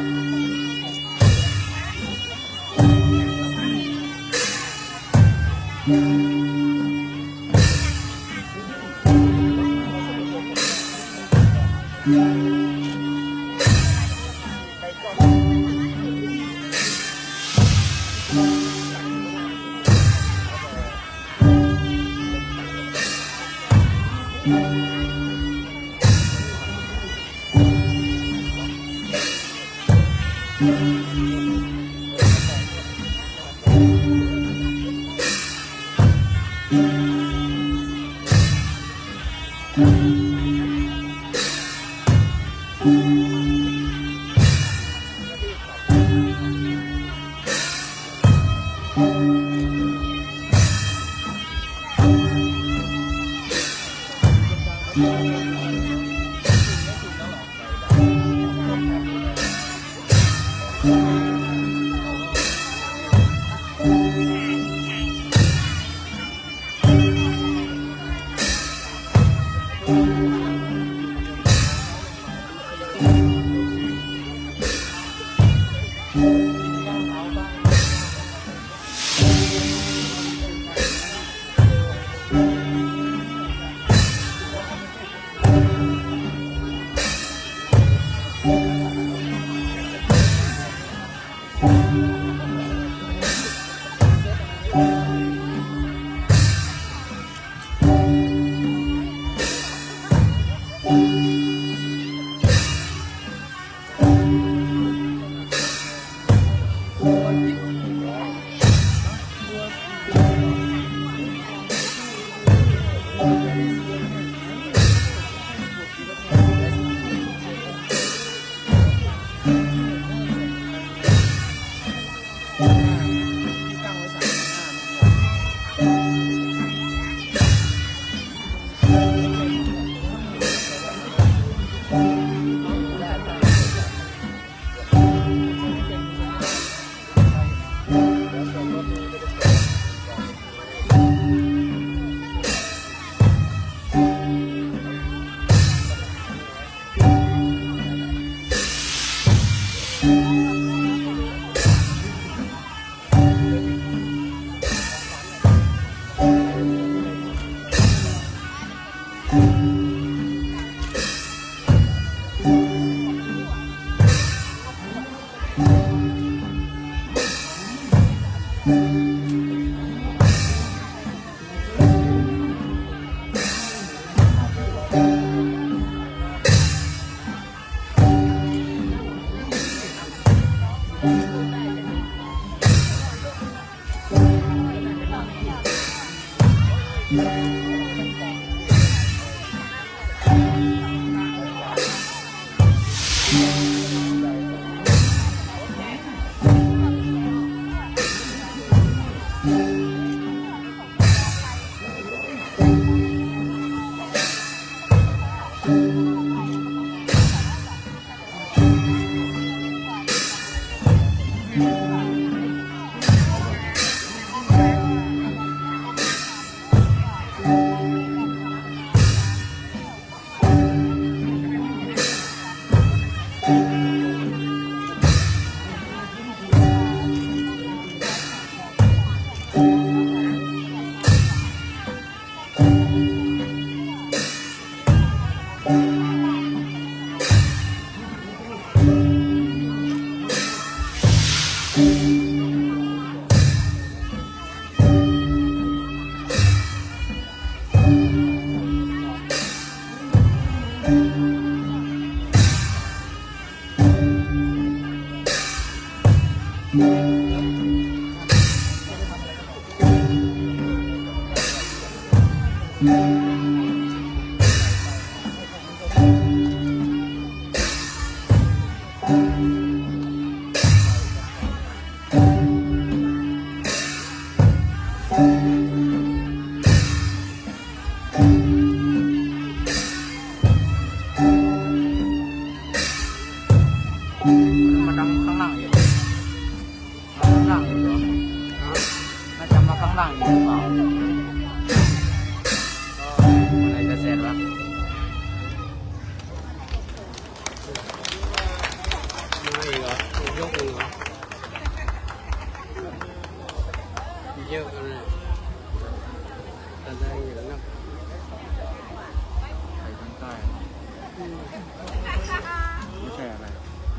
ไม่ใช่อะไร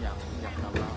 อยากทำแล้ว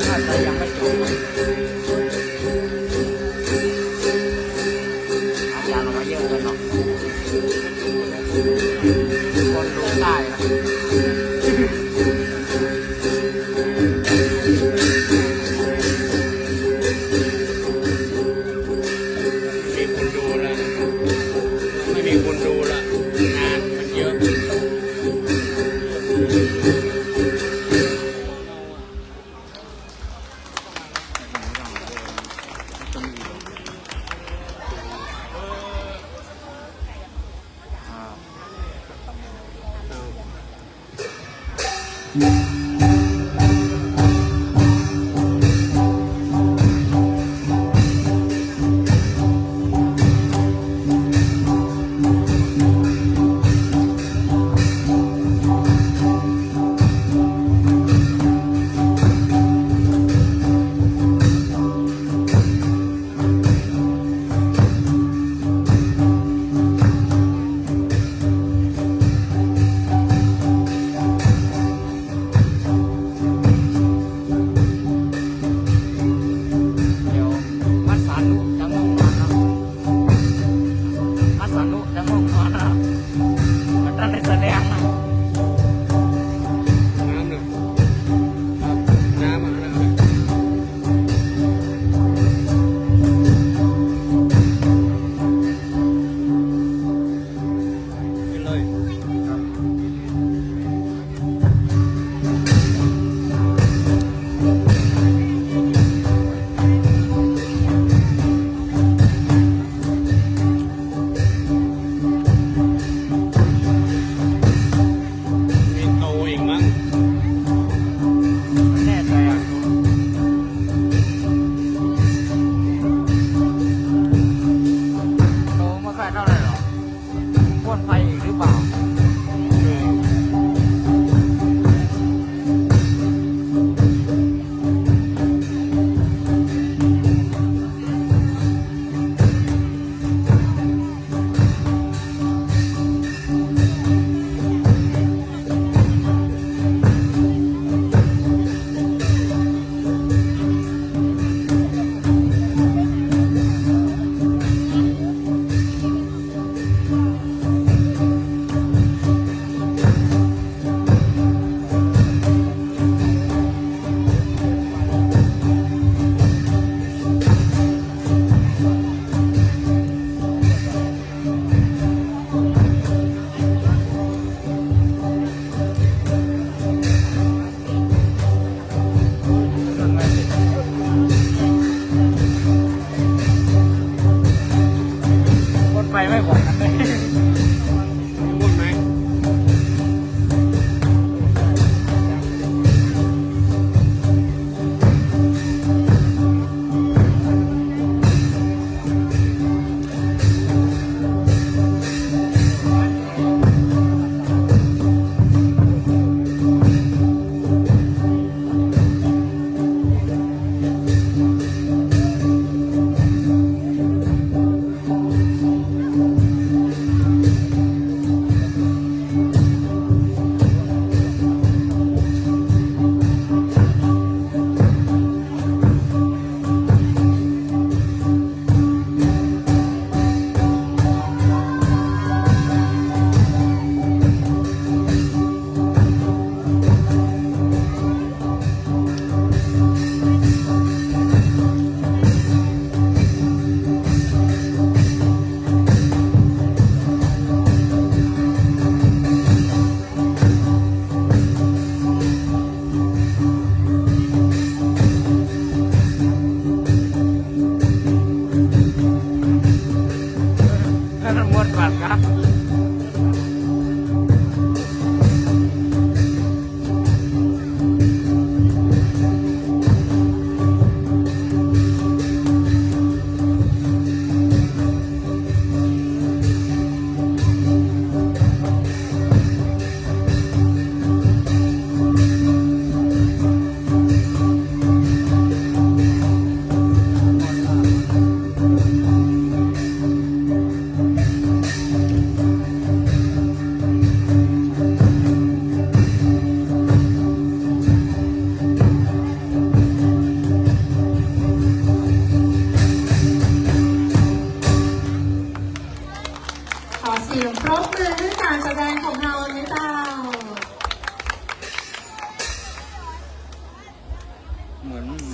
ถ้าจะยังไม่จบอาจารย์ออกมาเยอะเลยเนาะคนดูได้นะ มีคนดูแล้วไม่มีคนดูละงานมันเยอะ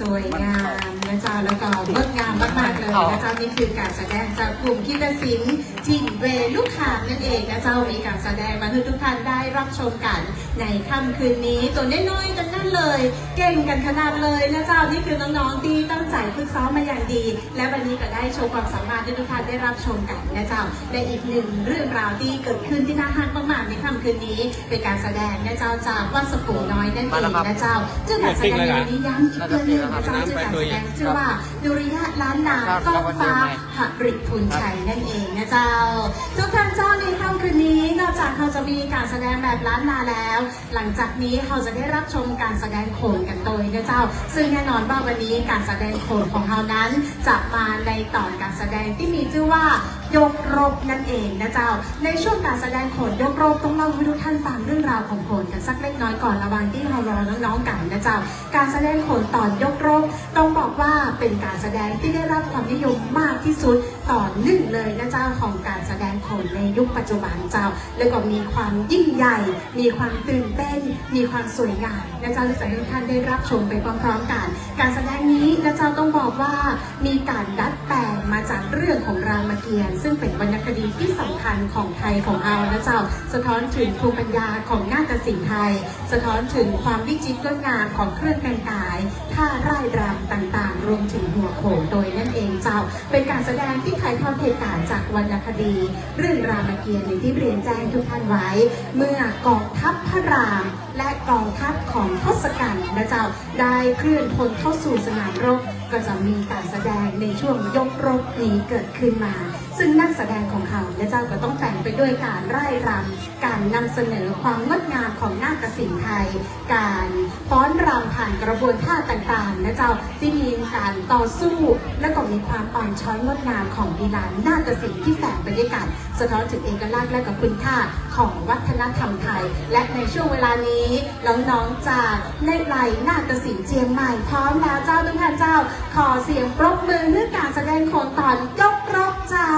สวยงามนะจ๊ะแล้วก็งดงามมากๆเลยนะจ๊ะนี่คือการแสดงจากกลุ่มคิดศิลป์จินเวลูกขามนั่นเองนะเจ้ามีการแสดงมาให้ทุกท่านได้รับชมกันในค่ำคืนนี้ตัวน้อยๆกันนั่นเลยเก่งกันขนาดเลยนะเจ้านี่คือน้องๆที่ตั้งใจฝึกซ้อมมาอย่างดี และวันนี้ก็ได้โชว์ความสามารถให้ทุกท่านได้รับชมกันนะเจ้าและอีกหนึ่งเรื่องราวที่เกิดขึ้นที่น่าฮักมากๆในค่ำคืนนี้เป็นการแสดงนะเจ้าจากวัดสปูน้อยนั่นเองนะเจ้าซึ่งการแสดงในวันนี้ย้ำอีกเรื่องหนึงนะเจ้าชื่อการแสดงชื่อว่าดุริยะล้านนาก้องฟ้าหริทุนชัยนั่นเองนะเจ้าทุกท่านเจ้าในค่ำคืนนี้นอกจากเราจะมีการแสดงแบบล้านนาแล้ว หลังจากนี้เราจะได้รับชมการแสดงโขนกันโดยนะเจ้าซึ่งแน่นอนว่าวันนี้การแสดงโขนของเรานั้นจะมาในตอนการแสดงที่มีชื่อว่ายกรบนั่นเองนะเจ้าในช่วงการแสดงโขนยกรบต้องเล่าให้ทุกท่านฟังเรื่องราวของโขนกันสักเล็กน้อยก่อนระหว่างที่เรารอน้องๆกันนะเจ้าการแสดงโขนตอนยกรบต้องบอกว่าเป็นการแสดงที่ได้รับความนิยมมากที่สุดต่อหนึ่งเลยนะเจ้าของการแสดงโขนในยุคปัจจุบันเจ้าแล้วก็มีความยิ่งใหญ่มีความตื่นเต้นมีความสวยงามนะเจ้าที่จะให้ทุกท่านได้รับชมไปพร้อมๆกันการแสดงนี้นะเจ้าต้องบอกว่ามีการดัดแปลงมาจากเรื่องของรามเกียรติ์ซึ่งเป็นวรรณคดีที่สำคัญของไทยของเรานะเจ้าสะท้อนถึงภูมิปัญญาของนาฏศิลป์ไทยสะท้อนถึงความวิจิตรงดงามของเครื่องแต่งกายท่าร่ายรำต่างๆรวมถึงหัวโขนโดยนั่นเองเจ้าเป็นการแสดงที่ถ่ายทอดเหตุการณ์จากวรรณคดีเรื่องรามเกียรติ์ที่เรียนแจ้งทุกท่านไว้เมื่อกองทัพพระรามและกองทัพของทศกัณฐ์นะเจ้าได้เคลื่อนพลเข้าสู่สนามรบก็จะมีการแสดงในช่วงยกรบนี้เกิดขึ้นมาซึ่งนักแสดงของเขาและเจ้าก็ต้องแต่งไปด้วยการร่ายรำการนำเสนอความงดงามของนาฏศิลป์ไทยการฟ้อนรำผ่านกระบวนท่าต่างๆนะเจ้าที่มีการต่อสู้และก็มีความอ่อนช้อยงดงามของดีลานนาฏศิลป์ที่แฝงไปด้วยกันสะท้อนถึงเอกลักษณ์และก็คุณค่าของวัฒนธรรมไทยและในช่วงเวลานี้น้องๆจากในไลนาฏศิลป์เชียงใหม่พร้อมแล้วเจ้าทุกท่านเจ้าขอเสียงปรบมือเพื่อการแสดงโขนตอนยกรบเจ้า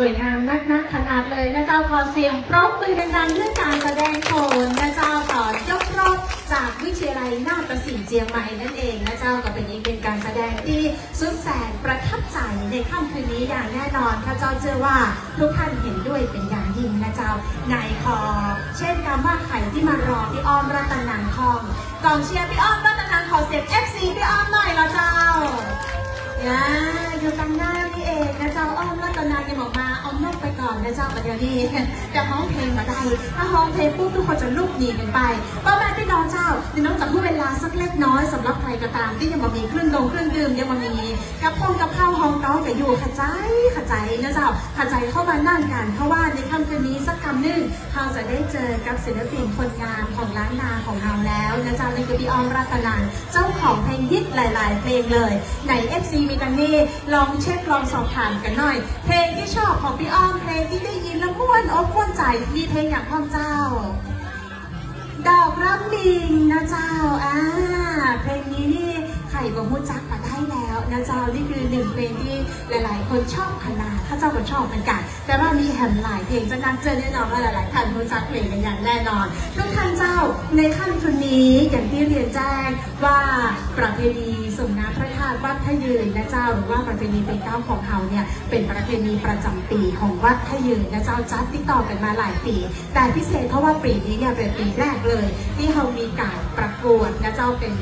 สวยงามนักขนาดเลยนะเจ้าขอเสียงปรบมือดังๆเรื่องการแสดงโขนนะเจ้าขอยกรอบจากวิทยาลัยนาฏศิลป์เจียงใหม่นั่นเองนะเจ้าก็เป็นอีกเป็นการแสดงที่สุดแสนประทับใจในค่ำคืนนี้อย่างแน่นอนข้าเจ้าเชื่อว่าทุกท่านเห็นด้วยเป็นอย่างยิ่งนะเจ้าในคอเช่นคำว่าไข่ที่มารอพี่อ้อมรัตนังทองกองเชียร์พี่อ้อมรัตนังขอเสียง FC พี่อ้อมหน่อยละเจ้าอยู่กันหน้านี่เองนะเจ้าอ้อมรัตนายังบอกมาเอานกไปก่อนนะเจ้าประเดี๋ยวนี้จะร้องเพลงมาได้ถ้าร้องเพลงปุ๊บทุกคนจะลุกหนีกันไปป้าแม่พี่น้องเจ้าพี่น้องจากผู้เวลาสักเล็กน้อยสำหรับใครก็ตามที่ยังมามีเครื่องดื่มยังมามีกับข้าวห้องน้องแต่อยู่ขจายนะเจ้าขจายเข้ามานั่งกันเพราะว่าในค่ำคืนนี้สักคำหนึ่งเราจะได้เจอกับศิลปินคนงามของล้านนาของเราแล้วนะเจ้านี่คือพี่อ้อมรัตนังเจ้าของเพลงฮิตหลายๆเพลงเลยใน FC มีกันนี่ลองเช็คลองสอบถามกันหน่อยเพลงที่ชอบของพี่อ้อมเพลงที่ได้ยินแล้วม่วนอกม่วนใจมีเพลงอย่างพ่อเจ้าดอกรักบิงนะเจ้าเพลงนี้นี่ใครก็รู้จักมาได้แล้วนะเจ้านี่คือหนึ่งเพลงที่หลายๆคนชอบขนาดข้าเจ้าก็ชอบเหมือนกันแต่ว่ามีแหมหลายเพลงจะนัดเจอแน่นอนว่าหลายๆท่านรู้จักเพลงกันอย่างแน่นอนทุกท่านเจ้าในค่ำคืนนี้อย่างที่เรียนแจ้งว่าประเพณีส่งน้ำพระธาตุวัดพระยืนนะเจ้าหรือว่าประเพณีเป็นเก้าของเขาเนี่ยเป็นประเพณีประจำปีของวัดพระยืนนะเจ้าจัดติดต่อกันมาหลายปีแต่พิเศษเพราะว่าปีนี้เนี่ยเป็นปีแรกเลยที่เขามีการประกวดนะเจ้าเป็น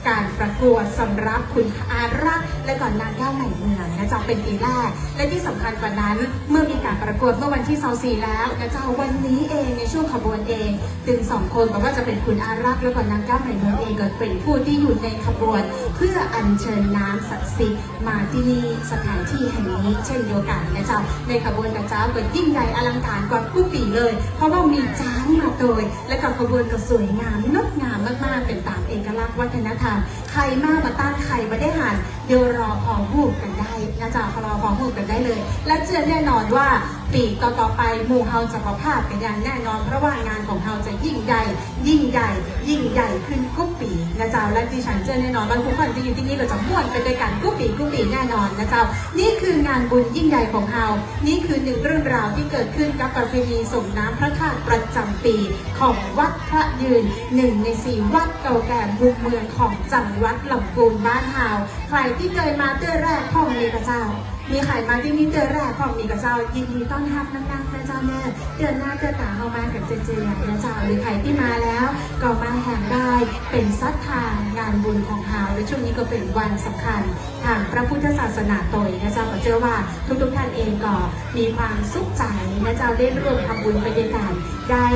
การประกวดสำ ำรับคุณอารักษ์และก่อนนางแก้วใหม่เมืองนะเจ้าเป็นปีแรกและที่สำคัญกว่านั้นเมื่อมีการประกวดเมื่อวันที่24แล้วนะเจ้าวันนี้เองในช่วงขบวนเองถึง2 คนบอกว่าจะเป็นคุณอารักษ์และก่อนนางแก้วใหม่เมืองเองก็เป็นผู้ที่อยู่ในขบวนเพื่ออัญเชิญน้ำศักดิ์สิทธิ์มาที่นี่สถานที่แห่งนี้เช่นเดียวกันนะเจ้าในขบวนกับเจ้าก็ยิ่งใหญ่อลังการกว่าทุกปีเลยเพราะว่ามีช้างมาโดยและกับขบวนก็สวยงามงดงามมากๆเป็นตามเอกลักษณ์วัฒนธรรมใครมาต้านใครมาได้หันเดี๋ยวรอพอหูบกันได้นะเจ้ารอพอหูบกันได้เลยและเชื่อแน่นอนว่าปีต่อไปหมู่เฮาจะประพาสกันอย่างแน่นอนเพราะว่างานของเฮาจะยิ่งใหญ่ยิ่งใหญ่ยิ่งใหญ่ขึ้นทุกปีนะเจ้าและดิฉันเชื่อแน่นอนว่าทุกคนที่อยู่ที่นี่ก็จะม่วนไปด้วยกันทุกปีแน่นอนนะเจ้านี่คืองานบุญยิ่งใหญ่ของเฮานี่คือหนึ่งเรื่องราวที่เกิดขึ้นกับประเพณีส่งน้ำพระธาตุประจำปีของวัดพระยืน1 ใน 4วัดเก่าแก่มุมเมืองของจังหวัดลำพูนบ้านเฮาใครที่เคยมาเตื้อแรกพ่อมีพระเจ้ามีใครมาที่นี่เดือนแรกของมีกับเจ้ายินดีต้อนรับนักๆนะเจ้าแม่เดือนหน้าเดือนตาเข้ามากับเจเจนะเจ้าหรือใครที่มาแล้วก็มาแห่งได้เป็นซัดทางงานบุญของเฮาและช่วงนี้ก็เป็นวันสำคัญทางพระพุทธศาสนาโดยนะเจ้าก็เชื่อว่าทุกท่านเองก็มีความสุขใจนะเจ้าได้ร่วมทำบุญไปด้วยกันได้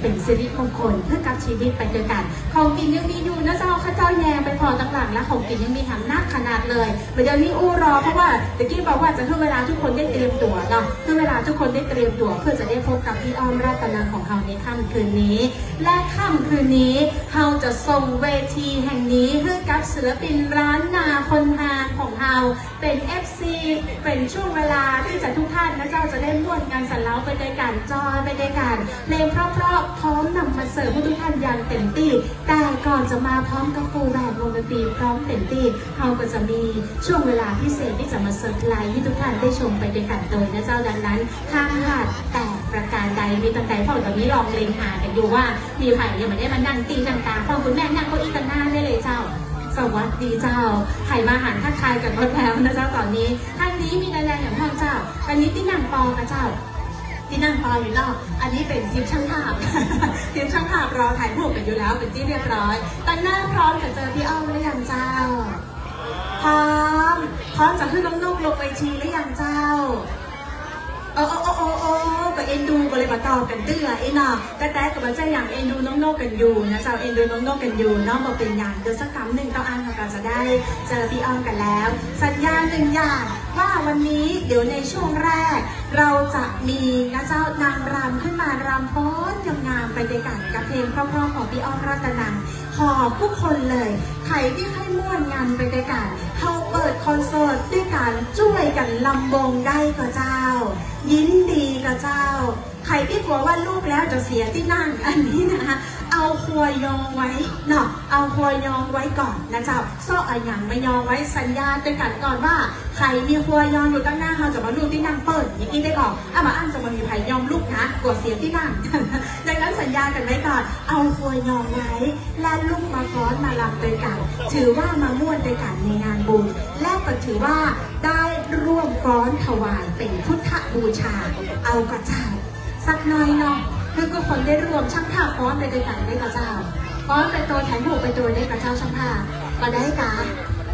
เป็นสิริมงคลเพื่อกับชีวิตไปด้วยกันของกินยังมีอยู่นะเจ้าข้าเจ้าแย่ไปพอตั้งหลังแล้วของกินยังมีทำนักขนาดเลยเดี๋ยวนี้อู้รอเพราะว่าตะกี้บอกว่าจะให้เวลาทุกคนได้เตรียมตัวเนาะให้เวลาทุกคนได้เตรียมตัวเพื่อจะได้พบกับพี่อ้อมรัตนังของเราในค่ำคืนนี้และค่ำคืนนี้เราจะส่งเวทีแห่งนี้ให้กับศิลปินร้านนาคนฮานของเราเป็น FC เป็นช่วงเวลาที่จะทุกท่านนะเจ้าจะได้ม่วนงานสันเล้าไปด้วยกันจอยไปด้วยกันเพลงเพราะๆพร้อมนำมาเสิร์ฟให้ทุกท่านอย่างเต็มที่แต่ก่อนจะมาพร้อมกับฟูลแบนด์วงดนตรีพร้อมเต็มที่เราก็จะมีช่วงเวลาพิเศษที่จะมาเซอร์ไพรส์ให้ทุกท่านได้ชมไปด้วยกันโดยนะเจ้าดังนั้นห้ามพลาดแต่ประการใดมีตั้งแต่พ่อตอนนี้ลองเล็งหากันอยู่ว่ามีใครยังไม่ได้มานั่งตีต่างๆพ่อคุณแม่นั่งเก้าอี้กันหน้าได้เลยเจ้าสวัสดีเจ้าไข่มาหันทักทายกันหมดแล้วนะเจ้าตอนนี้ท่านนี้มีแรงอย่างพ่อเจ้าอันนี้ที่นั่งปอกับเจ้าที่นั่งปออยู่นอกอันนี้เป็นทีมช่างภาพ ทีมช่างภาพรอถ่ายรูปกันอยู่แล้วเป็นที่เรียบร้อยตั้งหน้าพร้อมจะเจอพี่อ้อมหรือยังเจ้าพร้อมจะขึ้นน้องๆลงเวทีหรือยังเจ้าโอ้ก็เอ็นดูก็เลยมาตอบกันเตื้อไอ้น่ะแต่กับมาใจอย่างเอ็นดูน้องๆกันอยู่นะเจ้าเอ็นดูน้องๆกันอยู่น้องบอกเป็นอย่างเดี๋ยวสักคำหนึ่งต้องอ่านเราจะได้เจอพี่อ้อมกันแล้วสัญญา1 อย่างว่าวันนี้เดี๋ยวในช่วงแรกเราจะมีนะเจ้านางรำขึ้นมารำฟ้อนงามไปด้วยกันกับเพลงเพราะๆของพี่อ้อมรัตนังขอทุกคนเลยใครที่ให้ม่วนงานไปด้วยกันเขาเปิดคอนเสิร์ตด้วยกันช่วยกันลำวงได้ก็เจ้ายินดีกับเจ้าใครที่กลัวว่าลูกแล้วจะเสียที่นั่งอันนี้นะคะเอาครัวยองไว้เนาะเอาครัวยองไว้ก่อนนะเจ้าซ่ออะไรอย่างไม่ยองไว้สัญญาด้วยกันก่อนว่าใครมีครัวยองอยู่ตั้งหน้าเขาจะมาลูกที่นั่งเปิดอย่างนี้ได้ก่อนมาอ้างจะมามีไผ่ยองลูกนะกลัวเสียที่นั่ง ดังนั้นสัญญากันไว้ก่อนเอาครัวยองไว้และลูกมาฟ้อนมาลำด้วยกันถือว่ามาม่วนด้วยกันในงานบุญและก็ถือว่าได้ร่วมฟ้อนถวายเป็นพุทธบูชาเอากระเจ้าสักหน่อยเนาะคือก็คนได้ร่วมช่างภาพฟ้อนไปด้วยกันได้กระเจ้าฟ้อนเป็นตัวแทนหมู่เป็นตัวได้กระเจ้าช่างภาพก็ได้การ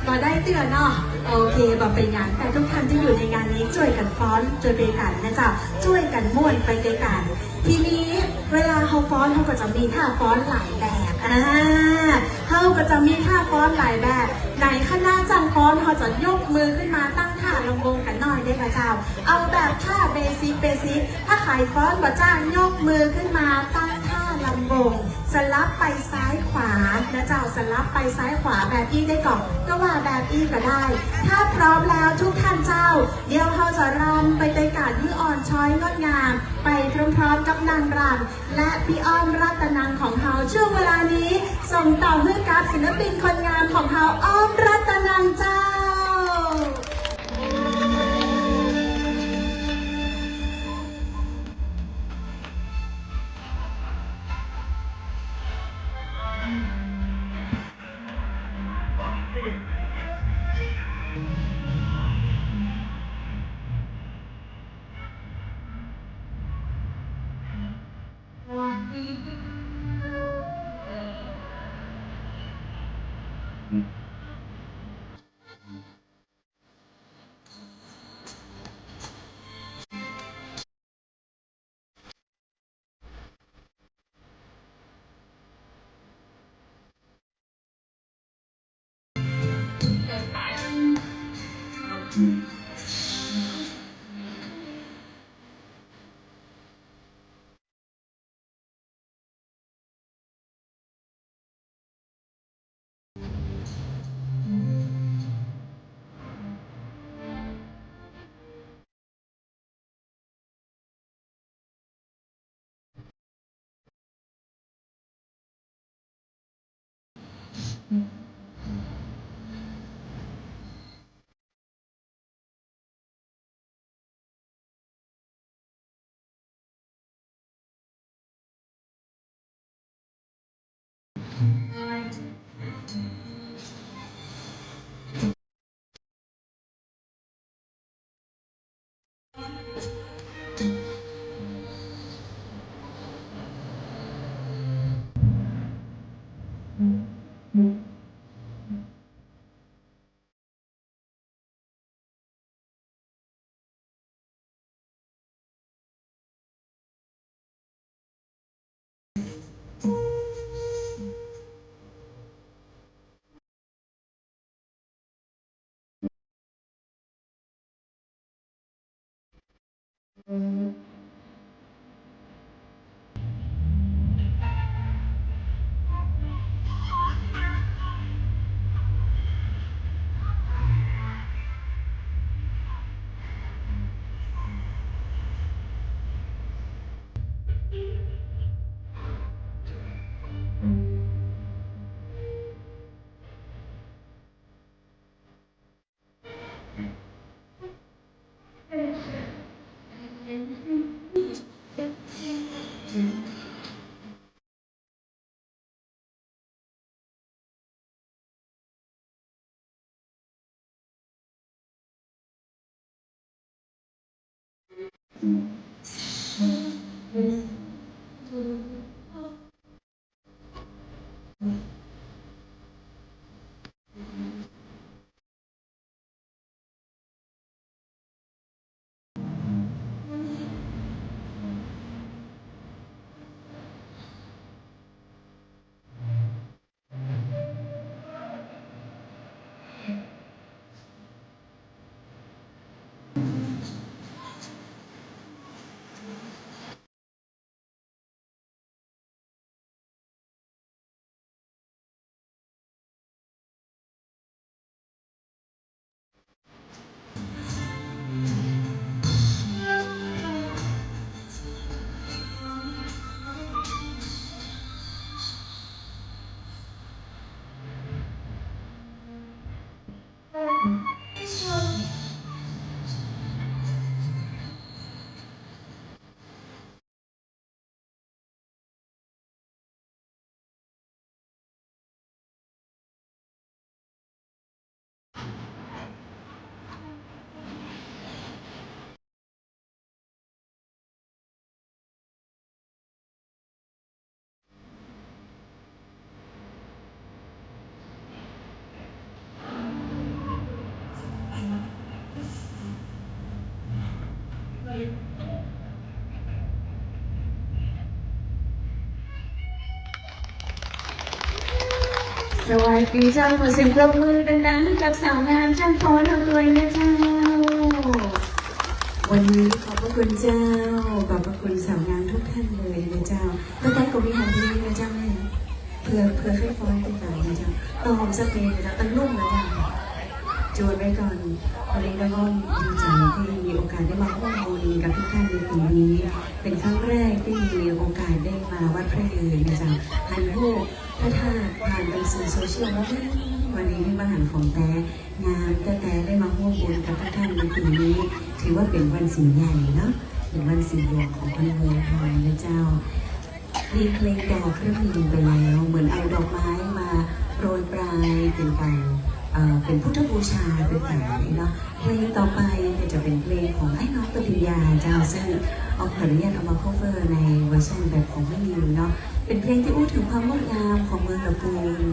ก็ได้เตือนเนาะโอเคบอกเป็นอย่างแต่ทุกท่านที่อยู่ในงานนี้ช่วยกันฟ้อนช่วยไปกันนะจ๊ะช่วยกันม่วนไปด้วยกันทีนี้เวลาเขาฟ้อนเขาก็จะมีท่าฟ้อนหลายแบบเขาก็จะมีท่าฟ้อนหลายแบบในคณะจังฟ้อนเขาจะยกมือขึ้นมาตั้งท่าลำวงกันหน่อยได้กระเจ้าเอาแบบท่าเบสิกถ้าใครฟ้อนบ่จ้างยกมือขึ้นมาตั้งท่าลำวงสลับไปซ้ายขวานะเจ้าสลับไปซ้ายขวาแบบอี้ได้ก่อนก็ว่าแบบอี้ก็ได้ถ้าพร้อมแล้วทุกท่านเจ้าเดี๋ยวเขาจะรำไปด้วยกันที่อ่อนช้อยงดงามไปพร้อมๆกับนางรำและพี่อ้อมรัตนังของเขาช่วงเวลานี้ส่งต่อให้กับศิลปินคนงามของเขาอ้อมรัตนังเจ้า สวัสดีเจ้าขอเสียงปรบมือดังๆให้กับสาวงามช่างฟ้อนเราด้วยนะเจ้าวันนี้ขอบพระคุณเจ้าขอบพระคุณสาวงามทุกท่านเลยนะเจ้าตั้งแต่ก็มีหันดีนะเจ้าแม่เพื่อให้ฟ้อนเป็นหน่อยนะเจ้าตอมสเปนนะเจ้าตั้งนุ่มนะเจ้าจวนไว้ก่อนวันนี้เราก็ดีใจที่มีโอกาสได้มาร่วมบุญกับทุกท่านในปีนี้เป็นครั้งแรกที่มีโอกาสได้มาวัดพระยืนนะเจ้าหันโฮพระธาตุผ่านไปสู่โซเชียลแล้ววันนี้ที่บ้านของแต่งานแต่ได้มาร่วมบุญกับทุกท่านในปีนี้ถือว่าเป็นวันสิ่งใหญ่เนาะเป็นวันสิ่งหลวงของคนเมืองไทยนะเจ้ามีเพลงดอกเครื่องบินไปแล้วเหมือนเอาดอกไม้มาโรยปลายเป็นการเป็นพุทธบูชาเป็นแบบนี้เนาะเพลงต่อไปจะเป็นเพลงของไอ้น้องปฏิญญาเจ้าซึ่งเอาขออนุญาตเอามา cover ในเวอร์ชันแบบของไม่ยืนเนาะเป็นเพลงที่พูดถึงความงดงามของเมืองลำพูน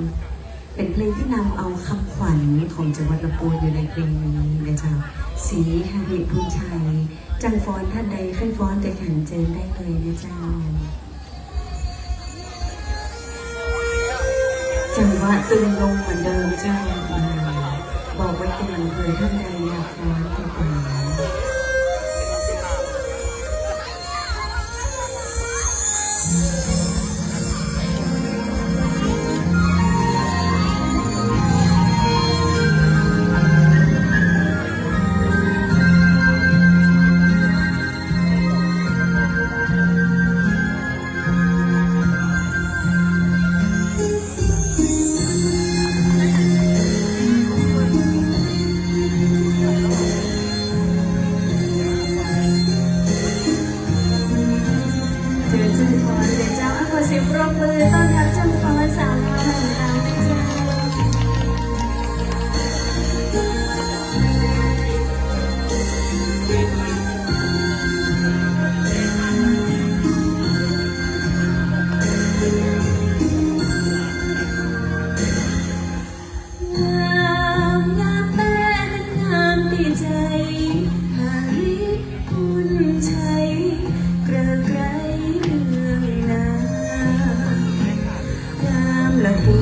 เป็นเพลงที่นำเอาคำขวัญของจังหวัดลำพูนอยู่ในเพลงนี้นะเจ้าสีหาริพุนชัยจังฟ้อนท่านใดขึ้นฟ้อนแต่ขันเจอได้เลยนะเจ้าจังหวะตึงลงเหมือนเดิมเจ้าบอกไว้ก่อนเผื่อท่านใดอยากฟ้อนแต่ก่อนละปู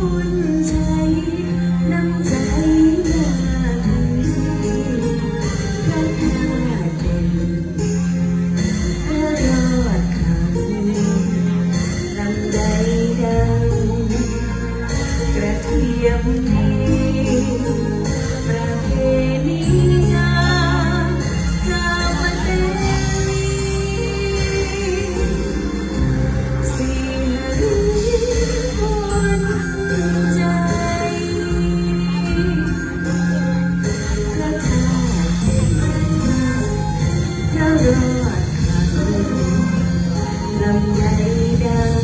บุญใช้น้ำใจนาทีพระธาตุเด่นพระรอดคำลำใดดังกระเทียมดีประเพณีงามจามเตสีหฤมนใจพระธาตุเด่นพระรอดคำลำใดดัง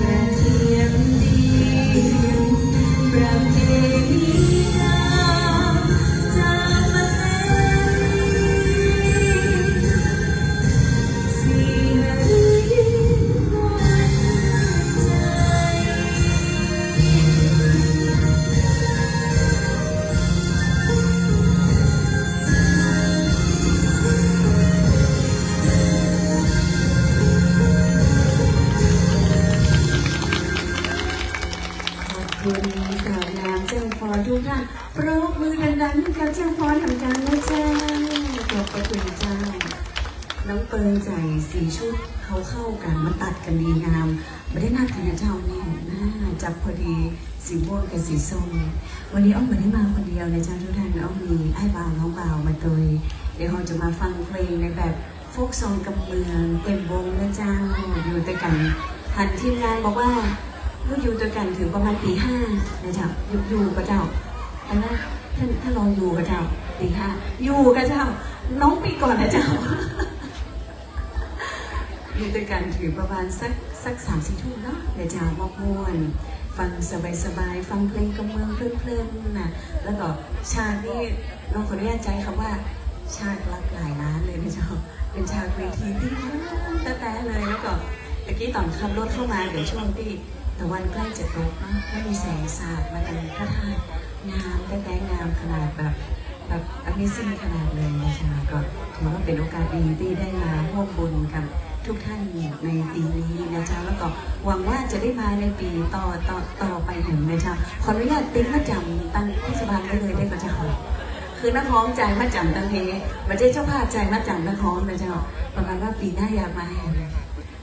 กระเทียมดีประเพณีงามจามเตสีหฤมนใจ ขอบคุณสาวงามเจ้าฟอนทุกท่านปรบมือดังๆให้กับเจ้าฟอนทำการนะเจ้าขอบพระคุณเจ้า น้องเปิงใจสีชุดเขาเข้ากันมาตัดกันดีงามไม่ได้นัดกันนะเจ้านี่น่าจับพอดีสีม่วงกับสีส้มวันนี้อ้อมไม่ได้มาคนเดียวนะเจ้าทุกท่านอ้อมมีไอ้บ่าวน้องบ่าวมาโดยเดี๋ยวเราจะมาฟังเพลงในแบบโฟกซองกำเมืองเต็มวงนะเจ้าอยู่ด้วยกันหันทีมงานบอกว่าลูกอยู่ด้วยกันถึงประมาณตี 5นะเจ้าอยู่กับเจ้าอันนั้นท่านลองอยู่กับเจ้าตี 5อยู่กับเจ้าน้องปีก่อนนะเจ้า อยู่ด้วยกันถึงประมาณสัก3-4 ทุ่มเนาะเดี๋ยวจะมอกม่วนฟังสบายๆฟังเพลงกำเมืองเพลินๆนะแล้วก็ฉากนี้น้องขออนุญาตใจคำว่าฉากรักหลายล้านเลยนะเจ้าเป็นฉากเวทีที่แต่เลยแล้วก็ตะกี้ตอนขับรถเข้ามาเดี๋ยวช่วงที่ตะวันใกล้จะตกเนาะก็มีแสงสาดมาทางพระธาตุงามแต่งามขนาดแบบAmazing ขนาดเลยนะเจ้าก็ถือว่าเป็นโอกาสดีที่ได้มาร่วมบุญกับทุกท่านในปีนี้นะเจ้าแล้วก็หวังว่าจะได้มาในปีต่อไปเห็นนะเจ้าขออนุญาตติ๊กมาจำตั้งเทศบาลได้เลยได้ก็เจ้าคือนักร้องใจมาจำตั้งเพไม่ใช่เจ้าภาพใจมาจำนักร้องนะเจ้าประมาณว่าปีหน้าอยากมา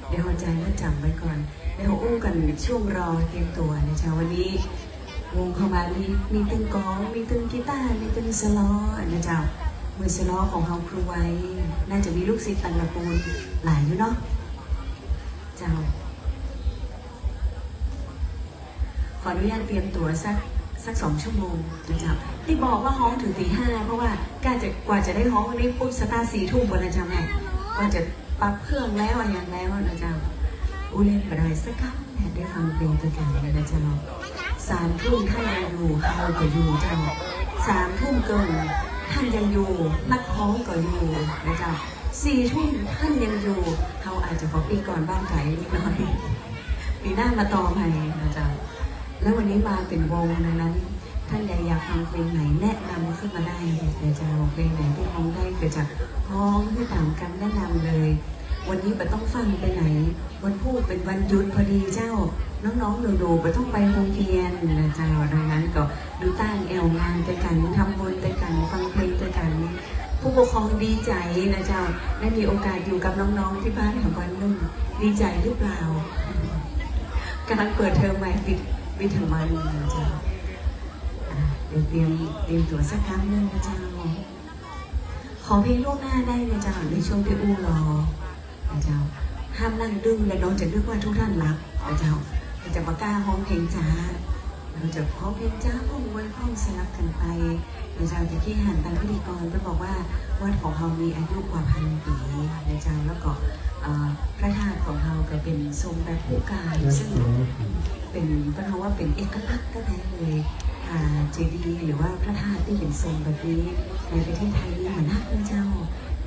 เดี๋ยวเอาใจมาจำไว้ก่อนเดี๋ยวอู้กันช่วงรอเตรียมตัวนะเจ้าวันนี้วงเข้ามามีตึงกองมีตึงกีตาร์มีตึงสล้อนะเจ้ามือสล้อของเขาครูไว้น่าจะมีลูกศิษย์ตังละปูนหลายอยู่เนาะเจ้าขออนุญาตเตรียมตัวสัก2 ชั่วโมงนะเจ้าที่บอกว่าฮ้องถึงตี 5เพราะว่ากว่าจะได้ฮ้องวันนี้ปุ๊บสตาร์4 ทุ่มบนนะเจ้าแม่ก็จะปรับเครื่องแล้วอย่างแล้วนะเจ้าอู้เล่นไปได้สักครั้งได้ฟังเพลงตัวกันนะเจ้า3 ทุ่มท่านยังอยู่เฮาก็อยู่เจ้า3 ทุ่มเกินท่านยังอยู่นักฮ้องก็อยู่นะเจ้า4 ทุ่มท่านยังอยู่เขาอาจจะขอปีก่อนบ้านไก่นิดหน่อยปีหน้ามาต่อใหม่นะเจ้าแล้ววันนี้มาเป็นวงนั้นท่านใดอยากฟังเพลงไหนแนะนำขึ้นมาได้เดี๋ยวจะเอาเพลงไหนที่ร้องได้เกิดจากร้องที่ต่างกันแนะนำเลย วันนี้ไปต้องฟังไปไหนวันพูดเป็นวันหยุดพอดีเจ้าน้องๆหนูๆไปต้องไปโรงเรียนนะเจ้าดังนั้นก็ดูตั้งแอลงานไปกันทำบุญไปกันฟังเพลงไปกันผู้ปกครองดีใจนะเจ้าได้มีโอกาสอยู่กับน้องๆที่บ้านของวันนุ่นดีใจหรือเปล่าการเปิดเทอมใหม่ปิดวิถีมันนะเจ้าเดี๋ยวเตรียมตัวสักครั้งนึงนะเจ้าขอเพลงล่วงหน้าได้นะเจ้าในช่วงที่อู้รอนะเจ้าห้ามนั่งดึงและน้องจะนึกว่าทุกท่านรักนะเจ้าจะมากล้าฮ้องเพลงจ้าเราจะฮ้องเพลงจ้าห้องไว้ห้องสลับกันไปนะเจ้าที่ขี้หันทางพิธีกรไปบอกว่าวัดของเรามีอายุกว่า1,000 ปีนะเจ้าแล้วก็พระธาตุของเราก็เป็นทรงแบบผู้การซึ่งเป็นเพราะว่าเป็นเอกลักษณ์แท้เลยเจดีย์หรือว่าพระธาตุที่เป็นทรงแบบนี้ในประเทศไทยนี่เหมือนนักนะเจ้า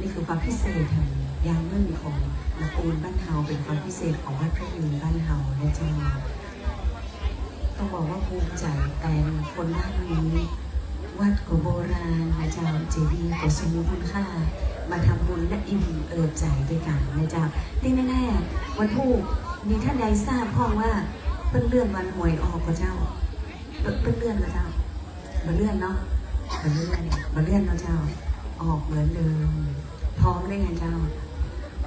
นี่คือความพิเศษแห่งยามรุ่นของตระกูลบ้านเฮาเป็นความพิเศษของวัดพระยืนบ้านเฮานะเจ้าต้องบอกว่าภูมิใจแต่คนด้านนี้วัดก็โบราณนะเจ้าเจดีย์ก็สมบูรณ์คุณค่ามาทำบุญและอิ่มเอิบใจด้วยกันนะเจ้าที่แน่ๆวันพูดมีท่านใดทราบพ้องว่า เป็นเลื่อนวันหวยออกกับเจ้าเป็นเลื่อนกับเจ้ามาเลื่อนเนาะมาเลื่อนเนาะเจ้าออกเหมือนเดิมพร้อมได้ไงเจ้า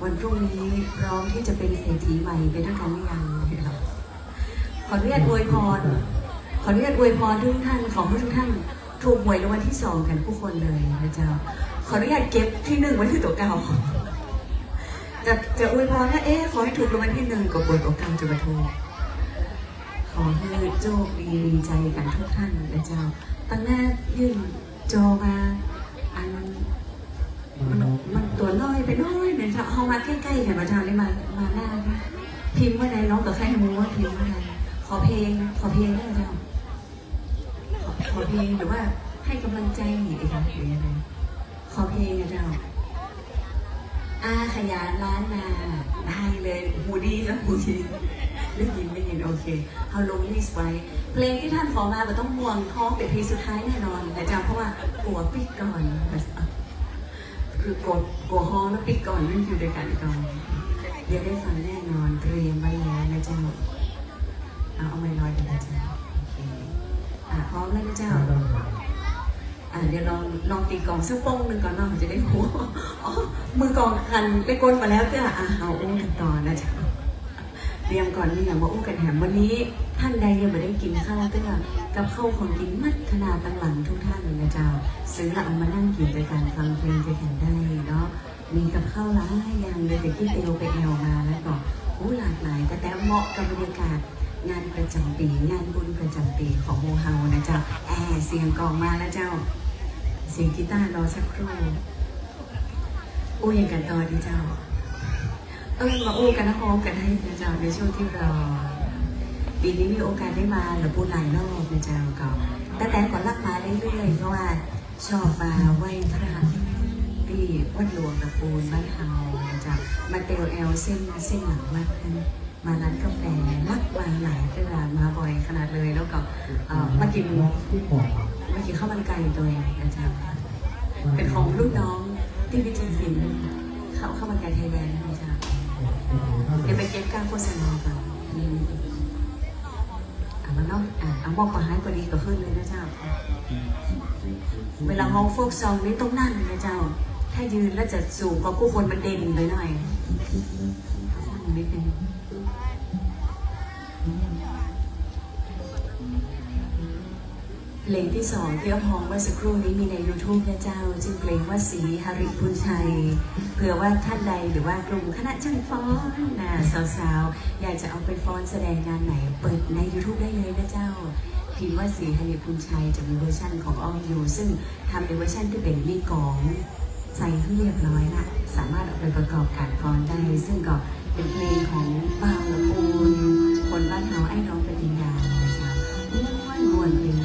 วันพรุ่งนี้พร้อมที่จะเป็นเศรษฐีใหม่ไปด้วยกันหรือยังขออนุญาตอวยพรทุกท่านของทุกท่านถูกหวยรางวัลที่2กันผู้คนเลยนะเจ้าขออนุญาตเก็บที่1ไว้ที่ตัวเก่าจะอวยพรนะขอให้ถูกรางวัลที่1กับตัวเก่าจะมาถูกขอให้โชคดีมีใจกันทุกท่านนะเจ้าตั้งหน้ายื่นจอมาอันมันตัวน้อยไปน้อยเนี่ยเจ้าเอามาใกล้ๆกันมาเจ้าได้มาหน้าพิมพ์ว่าใดน้องกับใครรู้ว่าพิมพ์ว่าใดขอเพลงได้เจ้าขอเพลงหรือว่าให้กำลังใจอีกครับหรือยังไงขอเพลงนะเจ้าขยันล้านนาได้เลยหูดีจ้ะหูดีได้ยินโอเคเอาลงลิสต์ไว้เพลงที่ท่านขอมาเราต้องห่วงท้องเป็นเพลงสุดท้ายแน่นอนแต่เจ้าเพราะว่ากลัวปิดก่อนคือกลัวฮ้องแล้วปิดก่อนนั่นอยู่ด้วยกันก่อนเดี๋ยวได้ฟังแน่นอนเตรียมไว้แล้วนะเจ้าเอาไม่ลอยกันนะเจ้าพร้อมแล้วนะเจ้าเดี๋ยวลองตีกลองสักโป้งหนึ่งก่อนเนาะจะได้หัวมือกลองคันไปกลมาแล้วเจ้าเอาอุ้งกันต่อนะเจ้าเรียงก่อนนี่อย่างว่าอุ้งกันแถมวันนี้ท่านใดยังไม่ได้กินข้าวเจ้ากับข้าวของกินมัดขนาดตั้งหลังทุกท่านนะเจ้าซื้อเอามานั่งกินด้วยกันฟังเพลงด้วยกันได้เนาะมีกับข้าวร้านให้ยังเลยแต่ที่เอวไปแอวมาแล้วก็หลากหลายแต่เหมาะกับบรรยากาศงานประจำปีงานบุญประจำปีของโมเฮานะเจ้าเสียงกลองมาแล้วเจ้าเสียงกีตาร์รอสักครู่อู้ยังกันต่อดีเจ้ามาอู้กันนะพร้อมกันให้นะเจ้าในช่วงที่รอปีนี้มีโอกาสได้มาหรือพูดหลายรอบนะเจ้าก็แต่ก่อนลักมาเรื่อยๆเพราะว่าชอบมาไหว้พระที่วัดหลวงตะปูนบ้านเฮานะเจ้ามาเตลเอลเส้นหลังวัดมาร้านกาแฟลักมาหลายเวลามาบ่อยขนาดเลยแล้วก็มากินข้าวมันไก่ตัวเองนะจ๊ะเป็นของลูกน้องที่วิจิตรศิลป์ข้าวมันไก่ไทยแลนด์นะจ๊ะเดี๋ยวไปเก็บการโฆษณาก่อนมันนอกเอาบอกก่อนให้กว่าดีก็ขึ้นเลยนะเจ้าเวลามองโฟกซองนี่ต้องนั่งนะเจ้าถ้ายืนแล้วจะสูงกว่าผู้คนมันเด่นไปหน่อยนิดนึงเพลงที่2ที่พองเมื่อสักครู่นี้มีใน YouTube นะเจ้าจึงเพลงว่าสีหริพุนชัยเผื่อว่าท่านใดหรือว่ากลุ่มคณะช่างฟ้อนสาวๆอยากจะเอาไปฟ้อนแสดงงานไหนเปิดใน YouTube ได้เลยนะเจ้าพิมพ์ว่าสีหริพุนชัยจะมีเวอร์ชันของอ้อมอยู่ซึ่งทำในเวอร์ชันที่เป็นมีกลองใส่ให้เรียบร้อยละสามารถเอาไปประกอบการฟ้อนได้ซึ่งก็เป็นเพลงของบางละปูนคนบ้านเฮาไอ้น้องปฏิญญานะเจ้าม้วนเพลง